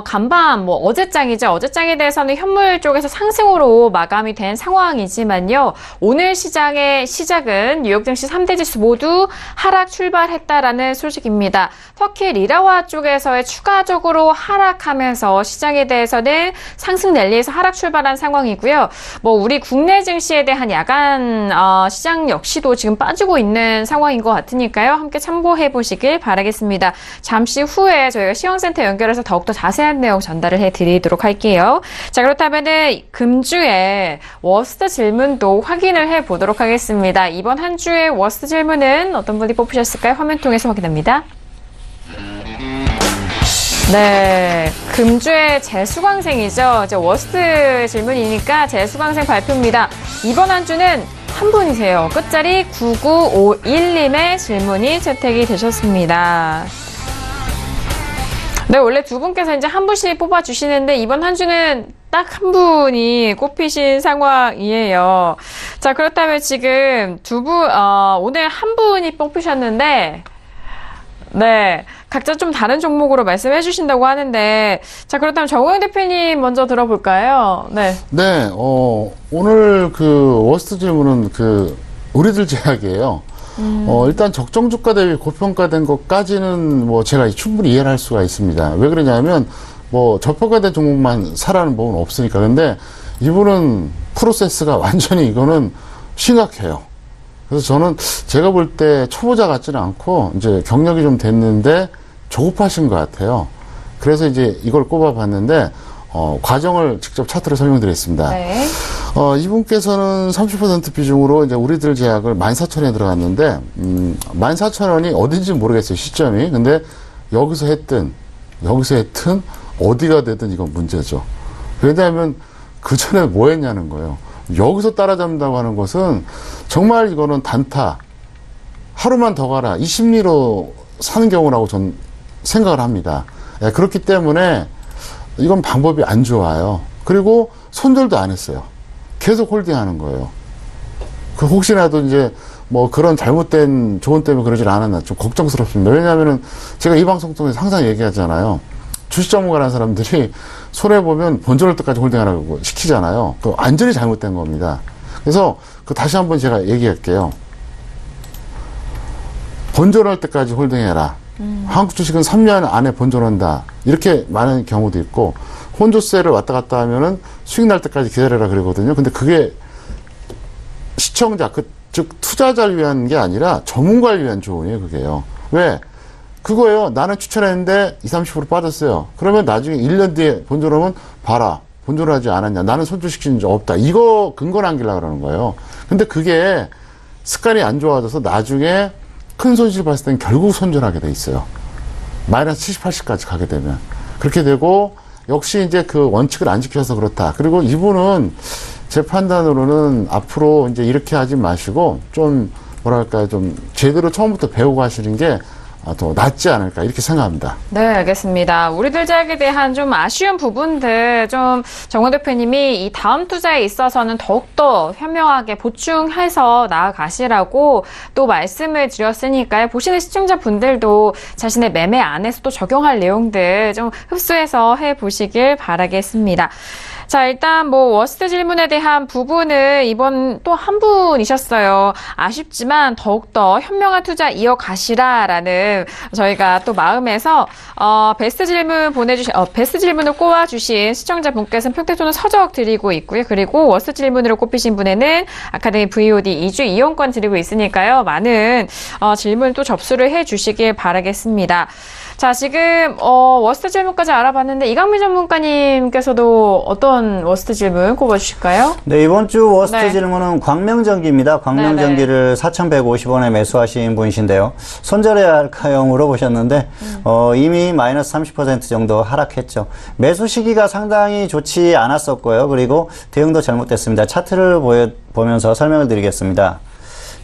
간밤, 어제장이죠. 어제장에 대해서는 현물 쪽에서 상승으로 마감이 된 상황이지만요. 오늘 시장의 시작은 뉴욕 증시 3대 지수 모두 하락 출발했다라는 소식입니다. 터키 리라화 쪽에서의 추가적으로 하락하면서 시장에 대해서는 상승 랠리에서 하락 출발한 상황이고요. 우리 국내 증시에 대한 야간 시장 역시도 지금 빠지고 있는 상황인 것 같으니까요. 함께 참고해 보시길 바라겠습니다. 잠시 후에 저희가 시황센터 연결해서 더욱더 자세한 내용 전달을 해드리도록 할게요. 자, 그렇다면은 금주의 워스트 질문도 확인을 해보도록 하겠습니다. 이번 한 주의 워스트 질문은 어떤 분이 뽑히셨을까요? 화면 통해서 확인합니다. 네, 금주의 재수강생이죠. 이제 워스트 질문이니까 재수강생 발표입니다. 이번 한 주는 한 분이세요. 끝자리 9951님의 질문이 채택이 되셨습니다. 네, 원래 두 분께서 이제 한 분씩 뽑아주시는데 이번 한 주는 딱 한 분이 꼽히신 상황이에요. 자, 그렇다면 지금 오늘 한 분이 뽑히셨는데, 네, 각자 좀 다른 종목으로 말씀해 주신다고 하는데, 자, 그렇다면 정우영 대표님 먼저 들어볼까요? 네.
네, 오늘 워스트 질문은 우리들 제약이에요. 일단 적정 주가 대비 고평가된 것까지는 제가 충분히 이해를 할 수가 있습니다. 왜 그러냐면, 저평가된 종목만 사라는 법은 없으니까. 근데 이분은 프로세스가 완전히 이거는 심각해요. 그래서 저는 제가 볼 때 초보자 같지는 않고 이제 경력이 좀 됐는데 조급하신 것 같아요. 그래서 이제 이걸 꼽아봤는데 과정을 직접 차트로 설명드리겠습니다.
네.
이분께서는 30% 비중으로 이제 우리들 제약을 14,000원에 들어갔는데 14,000원이 어딘지 모르겠어요, 시점이. 근데 여기서 했든 어디가 되든 이건 문제죠. 왜냐하면 그 전에 뭐 했냐는 거예요. 여기서 따라잡는다고 하는 것은 정말 이거는 단타, 하루만 더 가라, 이 심리로 사는 경우라고 전 생각을 합니다. 그렇기 때문에 이건 방법이 안 좋아요. 그리고 손절도 안 했어요. 계속 홀딩하는 거예요. 혹시라도 이제 그런 잘못된 조언 때문에 그러질 않았나 좀 걱정스럽습니다. 왜냐하면은 제가 이 방송 통해서 항상 얘기하잖아요. 주식 전문가라는 사람들이 손해보면 본전할 때까지 홀딩하라고 시키잖아요. 완전히 잘못된 겁니다. 그래서 다시 한번 제가 얘기할게요. 본전할 때까지 홀딩해라. 한국 주식은 3년 안에 본전한다. 이렇게 많은 경우도 있고, 혼조세를 왔다 갔다 하면은 수익 날 때까지 기다려라 그러거든요. 근데 그게 시청자, 즉 투자자를 위한 게 아니라 전문가를 위한 조언이에요, 그게요. 왜? 그거예요. 나는 추천했는데 20, 30% 빠졌어요. 그러면 나중에 1년 뒤에 본전하면 봐라. 본전을 하지 않았냐. 나는 손주시킨 적 없다. 이거 근거 남기려고 그러는 거예요. 근데 그게 습관이 안 좋아져서 나중에 큰 손실 봤을 때는 결국 손절하게 돼 있어요. 마이너스 70, 80까지 가게 되면. 그렇게 되고, 역시 이제 원칙을 안 지켜서 그렇다. 그리고 이분은 제 판단으로는 앞으로 이제 이렇게 하지 마시고, 좀 제대로 처음부터 배우고 하시는 게 더 낫지 않을까 이렇게 생각합니다.
네, 알겠습니다. 우리들 제약에 대한 좀 아쉬운 부분들 좀 정우 대표님이 이 다음 투자에 있어서는 더욱더 현명하게 보충해서 나아가시라고 또 말씀을 드렸으니까요. 보시는 시청자분들도 자신의 매매 안에서도 적용할 내용들 좀 흡수해서 해보시길 바라겠습니다. 자, 일단 워스트 질문에 대한 부분을 이번 또 한 분이셨어요. 아쉽지만 더욱더 현명한 투자 이어가시라라는 저희가 또 마음에서 베스트 질문을 꼽아주신 시청자분께서는 평택소는 서적 드리고 있고요. 그리고 워스트 질문으로 꼽히신 분에는 아카데미 VOD 2주 이용권 드리고 있으니까요. 많은 질문 또 접수를 해주시길 바라겠습니다. 자, 지금 워스트 질문까지 알아봤는데 이강민 전문가님께서도 어떤 워스트 질문 꼽아주실까요?
네, 이번 주 워스트
네.
질문은 광명전기입니다. 광명전기를 4,150원에 매수하신 분이신데요. 손절해야 할까요? 물어보셨는데 이미 마이너스 30% 정도 하락했죠. 매수 시기가 상당히 좋지 않았었고요. 그리고 대응도 잘못됐습니다. 차트를 보면서 설명을 드리겠습니다.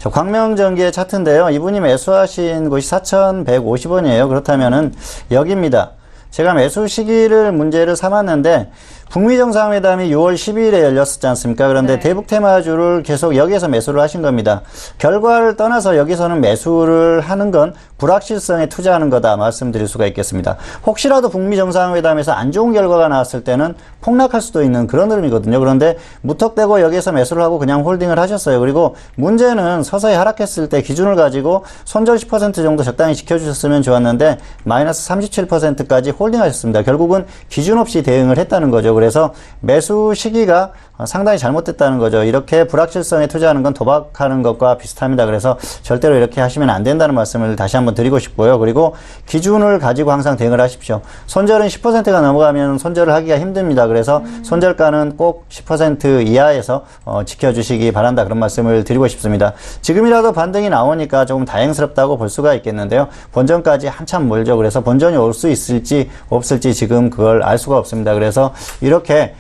광명전기의 차트인데요. 이분이 매수하신 곳이 4,150원이에요. 그렇다면은 여기입니다. 제가 매수 시기를 문제를 삼았는데 북미 정상회담이 6월 12일에 열렸었지 않습니까? 그런데
네.
대북 테마주를 계속 여기에서 매수를 하신 겁니다. 결과를 떠나서 여기서는 매수를 하는 건 불확실성에 투자하는 거다 말씀드릴 수가 있겠습니다. 혹시라도 북미 정상회담에서 안 좋은 결과가 나왔을 때는 폭락할 수도 있는 그런 흐름이거든요. 그런데 무턱대고 여기에서 매수를 하고 그냥 홀딩을 하셨어요. 그리고 문제는 서서히 하락했을 때 기준을 가지고 손절 10% 정도 적당히 지켜주셨으면 좋았는데 마이너스 37%까지 홀딩하셨습니다. 결국은 기준 없이 대응을 했다는 거죠. 그래서 매수 시기가 상당히 잘못됐다는 거죠. 이렇게 불확실성에 투자하는 건 도박하는 것과 비슷합니다. 그래서 절대로 이렇게 하시면 안 된다는 말씀을 다시 한번 드리고 싶고요. 그리고 기준을 가지고 항상 대응을 하십시오. 손절은 10%가 넘어가면 손절을 하기가 힘듭니다. 그래서 손절가는 꼭 10% 이하에서 지켜주시기 바란다. 그런 말씀을 드리고 싶습니다. 지금이라도 반등이 나오니까 조금 다행스럽다고 볼 수가 있겠는데요. 본전까지 한참 멀죠. 그래서 본전이 올 수 있을지 없을지 지금 그걸 알 수가 없습니다. 그래서 이렇게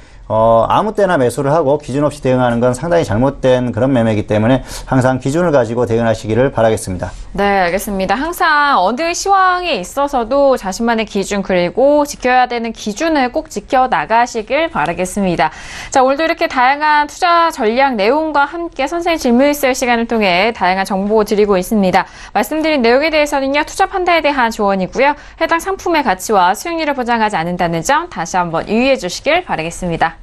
아무 때나 매수를 하고 기준 없이 대응하는 건 상당히 잘못된 그런 매매이기 때문에 항상 기준을 가지고 대응하시기를 바라겠습니다.
네, 알겠습니다. 항상 어느 시황에 있어서도 자신만의 기준 그리고 지켜야 되는 기준을 꼭 지켜 나가시길 바라겠습니다. 자, 오늘도 이렇게 다양한 투자 전략 내용과 함께 선생님 질문일설 시간을 통해 다양한 정보 드리고 있습니다. 말씀드린 내용에 대해서는요, 투자 판단에 대한 조언이고요. 해당 상품의 가치와 수익률을 보장하지 않는다는 점 다시 한번 유의해 주시길 바라겠습니다.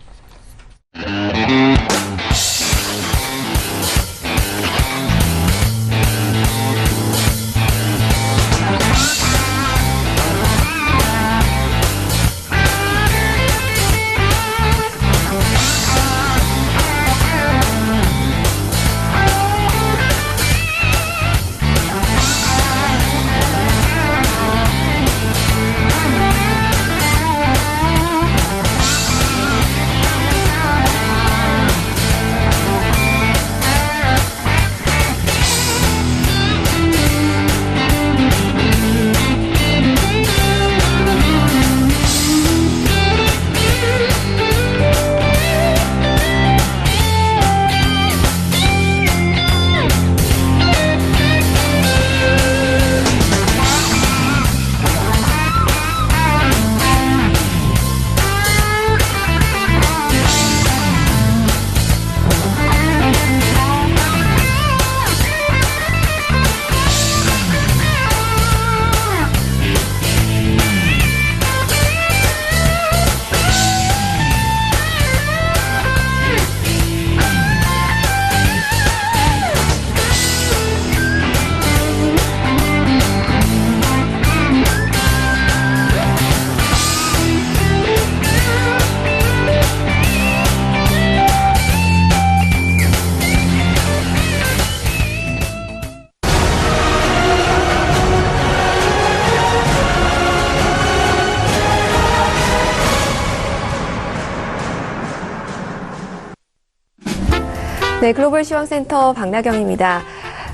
네, 글로벌 시황센터 박나경입니다.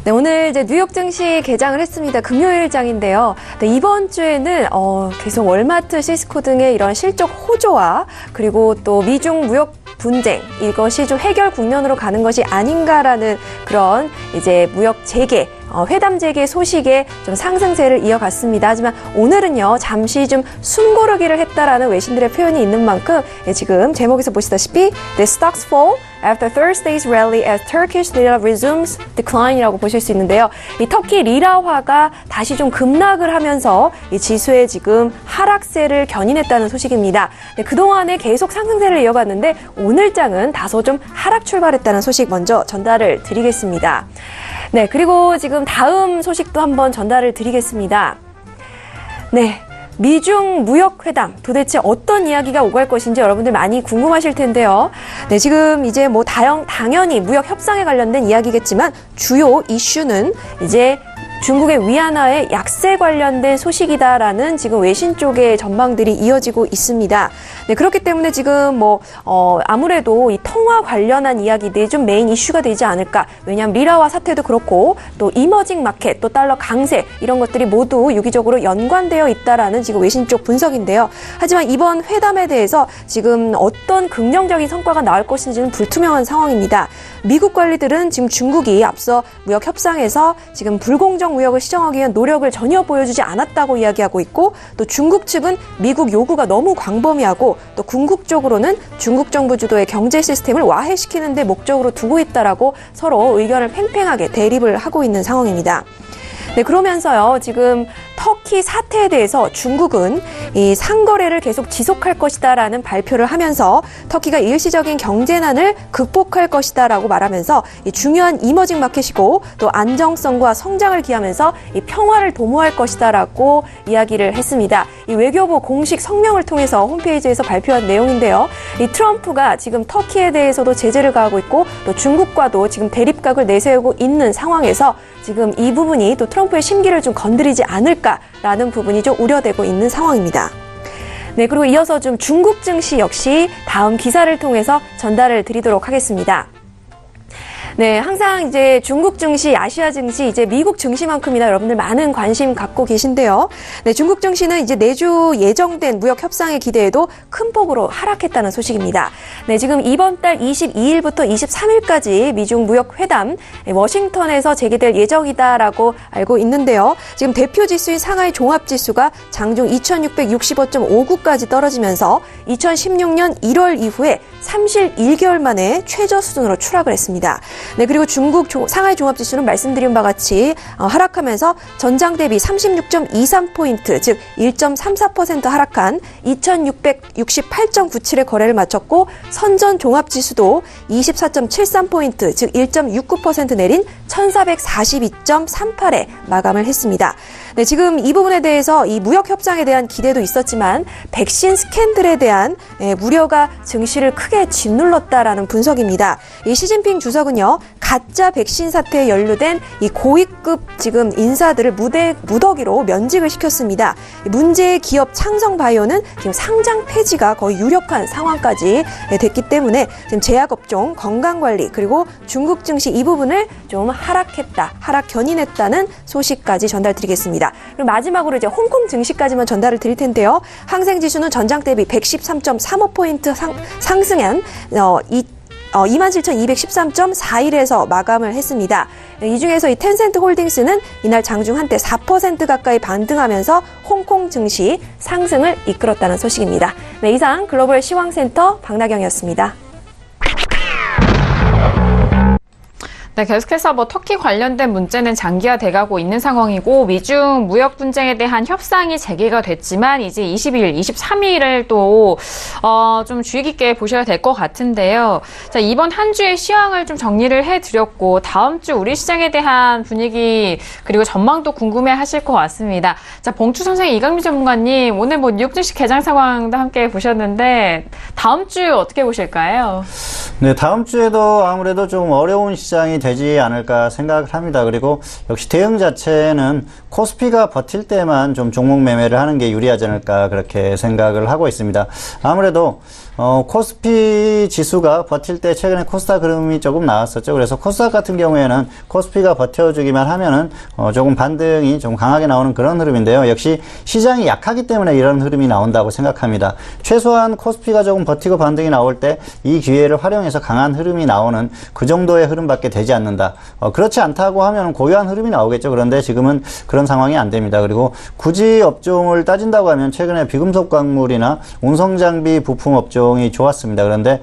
네, 오늘 이제 뉴욕 증시 개장을 했습니다. 금요일장인데요. 네, 이번 주에는 계속 월마트, 시스코 등의 이런 실적 호조와 그리고 또 미중 무역 분쟁 이것이 좀 해결 국면으로 가는 것이 아닌가라는 그런 이제 무역 재개, 회담 재개 소식에 좀 상승세를 이어갔습니다. 하지만 오늘은요 잠시 좀 숨고르기를 했다라는 외신들의 표현이 있는 만큼 지금 제목에서 보시다시피 The stocks fall after Thursday's rally as Turkish lira resumes decline이라고 보실 수 있는데요. 이 터키 리라화가 다시 좀 급락을 하면서 이 지수에 지금 하락세를 견인했다는 소식입니다. 네, 그동안에 계속 상승세를 이어갔는데 오늘장은 다소 좀 하락 출발했다는 소식 먼저 전달을 드리겠습니다. 네, 그리고 지금 다음 소식도 한번 전달을 드리겠습니다. 네. 미중 무역회담 도대체 어떤 이야기가 오갈 것인지 여러분들 많이 궁금하실 텐데요. 네, 지금 이제 뭐 당연히 무역 협상에 관련된 이야기겠지만 주요 이슈는 이제 중국의 위안화의 약세 관련된 소식이다라는 지금 외신 쪽의 전망들이 이어지고 있습니다. 네, 그렇기 때문에 지금 아무래도 이 통화 관련한 이야기들이 좀 메인 이슈가 되지 않을까. 왜냐하면 리라화 사태도 그렇고 또 이머징 마켓, 또 달러 강세 이런 것들이 모두 유기적으로 연관되어 있다라는 지금 외신 쪽 분석인데요. 하지만 이번 회담에 대해서 지금 어떤 긍정적인 성과가 나올 것인지는 불투명한 상황입니다. 미국 관리들은 지금 중국이 앞서 무역 협상에서 지금 불공정 무역을 시정하기 위한 노력을 전혀 보여주지 않았다고 이야기하고 있고, 또 중국 측은 미국 요구가 너무 광범위하고 또 궁극적으로는 중국 정부 주도의 경제 시스템을 와해시키는 데 목적으로 두고 있다라고 서로 의견을 팽팽하게 대립을 하고 있는 상황입니다. 네, 그러면서요, 지금 터키 사태에 대해서 중국은 이 상거래를 계속 지속할 것이다라는 발표를 하면서 터키가 일시적인 경제난을 극복할 것이다라고 말하면서 이 중요한 이머징 마켓이고 또 안정성과 성장을 기하면서 이 평화를 도모할 것이다라고 이야기를 했습니다. 이 외교부 공식 성명을 통해서 홈페이지에서 발표한 내용인데요. 이 트럼프가 지금 터키에 대해서도 제재를 가하고 있고 또 중국과도 지금 대립각을 내세우고 있는 상황에서 지금 이 부분이 또 트럼프의 심기를 좀 건드리지 않을까라는 부분이 좀 우려되고 있는 상황입니다. 네, 그리고 이어서 좀 중국 증시 역시 다음 기사를 통해서 전달을 드리도록 하겠습니다. 네, 항상 이제 중국 증시, 아시아 증시, 이제 미국 증시만큼이나 여러분들 많은 관심 갖고 계신데요. 네, 중국 증시는 이제 내주 예정된 무역 협상의 기대에도 큰 폭으로 하락했다는 소식입니다. 네, 지금 이번 달 22일부터 23일까지 미중 무역 회담 워싱턴에서 재개될 예정이다라고 알고 있는데요. 지금 대표 지수인 상하이 종합 지수가 장중 2665.59까지 떨어지면서 2016년 1월 이후에 3실 1개월 만에 최저 수준으로 추락을 했습니다. 네, 그리고 중국 상하이 종합지수는 말씀드린 바와 같이 하락하면서 전장 대비 36.23포인트, 즉 1.34% 하락한 2668.97의 거래를 마쳤고, 선전 종합지수도 24.73포인트, 즉 1.69% 내린 1442.38에 마감을 했습니다. 네, 지금 이 부분에 대해서 이 무역 협상에 대한 기대도 있었지만 백신 스캔들에 대한 우려가 증시를 크게 짓눌렀다라는 분석입니다. 이 시진핑 주석은요, 가짜 백신 사태에 연루된 이 고위급 지금 인사들을 무더기로 면직을 시켰습니다. 문제의 기업 창성바이오는 지금 상장 폐지가 거의 유력한 상황까지 됐기 때문에 지금 제약업종, 건강관리, 그리고 중국 증시 이 부분을 좀 하락 견인했다는 소식까지 전달드리겠습니다. 그리고 마지막으로 이제 홍콩 증시까지만 전달을 드릴 텐데요. 항생지수는 전장 대비 113.35포인트 상승한 27,213.41에서 마감을 했습니다. 이 중에서 이 텐센트 홀딩스는 이날 장중 한때 4% 가까이 반등하면서 홍콩 증시 상승을 이끌었다는 소식입니다. 네, 이상 글로벌 시황센터 박나경이었습니다.
네, 계속해서 터키 관련된 문제는 장기화돼가고 있는 상황이고, 미중 무역 분쟁에 대한 협상이 재개가 됐지만 이제 22일, 23일을 또 좀 주의 깊게 보셔야 될 것 같은데요. 자, 이번 한 주의 시황을 좀 정리를 해드렸고, 다음 주 우리 시장에 대한 분위기 그리고 전망도 궁금해하실 것 같습니다. 자, 봉추 선생, 이강민 전문가님, 오늘 뉴욕 증시 개장 상황도 함께 보셨는데 다음 주 어떻게 보실까요?
네, 다음 주에도 아무래도 좀 어려운 시장이 되지 않을까 생각을 합니다. 그리고 역시 대응 자체는 코스피가 버틸 때만 좀 종목 매매를 하는 게 유리하지 않을까 그렇게 생각을 하고 있습니다. 아무래도 코스피 지수가 버틸 때 최근에 코스닥 흐름이 조금 나왔었죠. 그래서 코스닥 같은 경우에는 코스피가 버텨주기만 하면은 조금 반등이 좀 강하게 나오는 그런 흐름인데요. 역시 시장이 약하기 때문에 이런 흐름이 나온다고 생각합니다. 최소한 코스피가 조금 버티고 반등이 나올 때 이 기회를 활용해서 강한 흐름이 나오는 그 정도의 흐름밖에 되지 않는다. 그렇지 않다고 하면 고유한 흐름이 나오겠죠. 그런데 지금은 그런 상황이 안 됩니다. 그리고 굳이 업종을 따진다고 하면 최근에 비금속 광물이나 운송장비 부품 업종이 좋았습니다. 그런데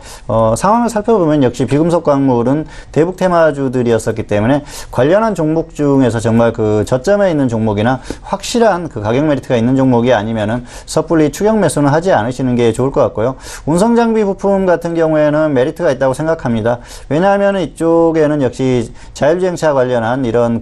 상황을 살펴보면 역시 비금속 광물은 대북 테마주들이었었기 때문에 관련한 종목 중에서 정말 그 저점에 있는 종목이나 확실한 그 가격 메리트가 있는 종목이 아니면은 섣불리 추격 매수는 하지 않으시는 게 좋을 것 같고요. 운송장비 부품 같은 경우에는 메리트가 있다고 생각합니다. 왜냐하면 이쪽에는 역시 자율주행차 관련한 이런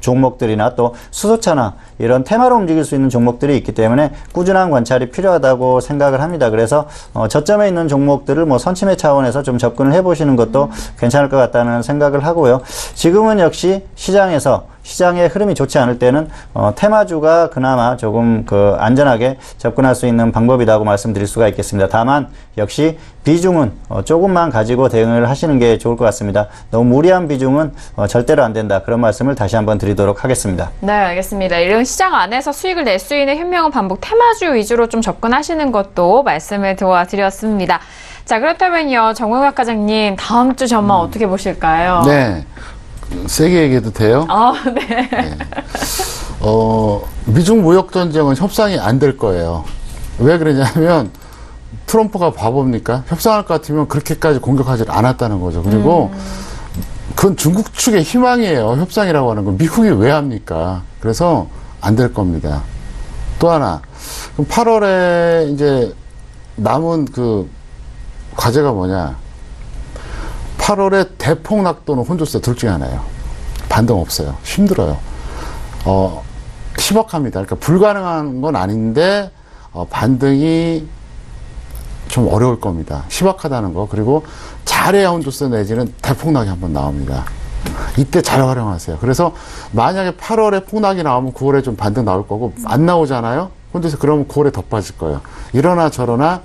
종목들이나 또 수소차나 이런 테마로 움직일 수 있는 종목들이 있기 때문에 꾸준한 관찰이 필요하다고 생각을 합니다. 그래서 저점에 있는 종목들을 선침해 차원에서 좀 접근을 해보시는 것도 괜찮을 것 같다는 생각을 하고요. 지금은 역시 시장에서 시장의 흐름이 좋지 않을 때는 테마주가 그나마 조금 안전하게 접근할 수 있는 방법이라고 말씀드릴 수가 있겠습니다. 다만 역시 비중은 조금만 가지고 대응을 하시는 게 좋을 것 같습니다. 너무 무리한 비중은 절대로 안 된다. 그런 말씀을 다시 한번 드리도록 하겠습니다.
네, 알겠습니다. 이런 시장 안에서 수익을 낼 수 있는 현명한 방법 테마주 위주로 좀 접근하시는 것도 말씀을 도와드렸습니다. 자, 그렇다면요, 정우혁 과장님, 다음 주 전망 어떻게 보실까요?
네. 세게 얘기해도 돼요?
네.
네. 미중 무역 전쟁은 협상이 안 될 거예요. 왜 그러냐면 트럼프가 바보입니까? 협상할 것 같으면 그렇게까지 공격하지 않았다는 거죠. 그리고 그건 중국 측의 희망이에요. 협상이라고 하는 건 미국이 왜 합니까? 그래서 안 될 겁니다. 또 하나, 그럼 8월에 이제 남은 과제가 뭐냐? 8월에 대폭락 또는 혼조세 둘 중에 하나예요. 반등 없어요. 힘들어요. 희박합니다. 그러니까 불가능한 건 아닌데 반등이 좀 어려울 겁니다. 희박하다는 거. 그리고 잘해야 혼조세 내지는 대폭락이 한번 나옵니다. 이때 잘 활용하세요. 그래서 만약에 8월에 폭락이 나오면 9월에 좀 반등 나올 거고 안 나오잖아요. 혼조세 그러면 9월에 더 빠질 거예요. 이러나 저러나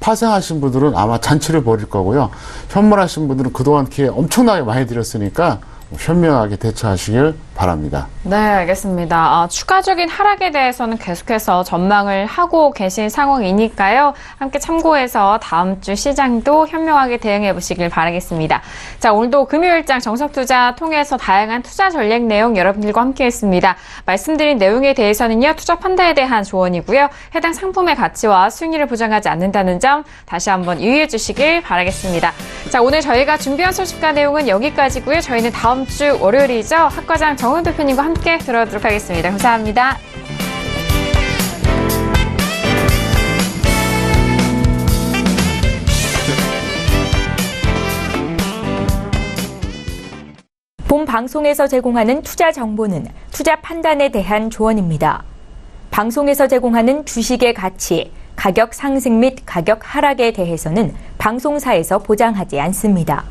파생하신 분들은 아마 잔치를 벌일 거고요. 현물하신 분들은 그동안 기회 엄청나게 많이 드렸으니까 현명하게 대처하시길 바랍니다.
네, 알겠습니다. 추가적인 하락에 대해서는 계속해서 전망을 하고 계신 상황이니까요. 함께 참고해서 다음 주 시장도 현명하게 대응해 보시길 바라겠습니다. 자, 오늘도 금요일장 정석투자 통해서 다양한 투자 전략 내용 여러분들과 함께 했습니다. 말씀드린 내용에 대해서는요, 투자 판단에 대한 조언이고요. 해당 상품의 가치와 수익률을 보장하지 않는다는 점 다시 한번 유의해 주시길 바라겠습니다. 자, 오늘 저희가 준비한 소식과 내용은 여기까지고요. 저희는 다음 주 월요일이죠. 학과장 정은 대표님과 함께 들어보도록 하겠습니다. 감사합니다.
본 방송에서 제공하는 투자 정보는 투자 판단에 대한 조언입니다. 방송에서 제공하는 주식의 가치, 가격 상승 및 가격 하락에 대해서는 방송사에서 보장하지 않습니다.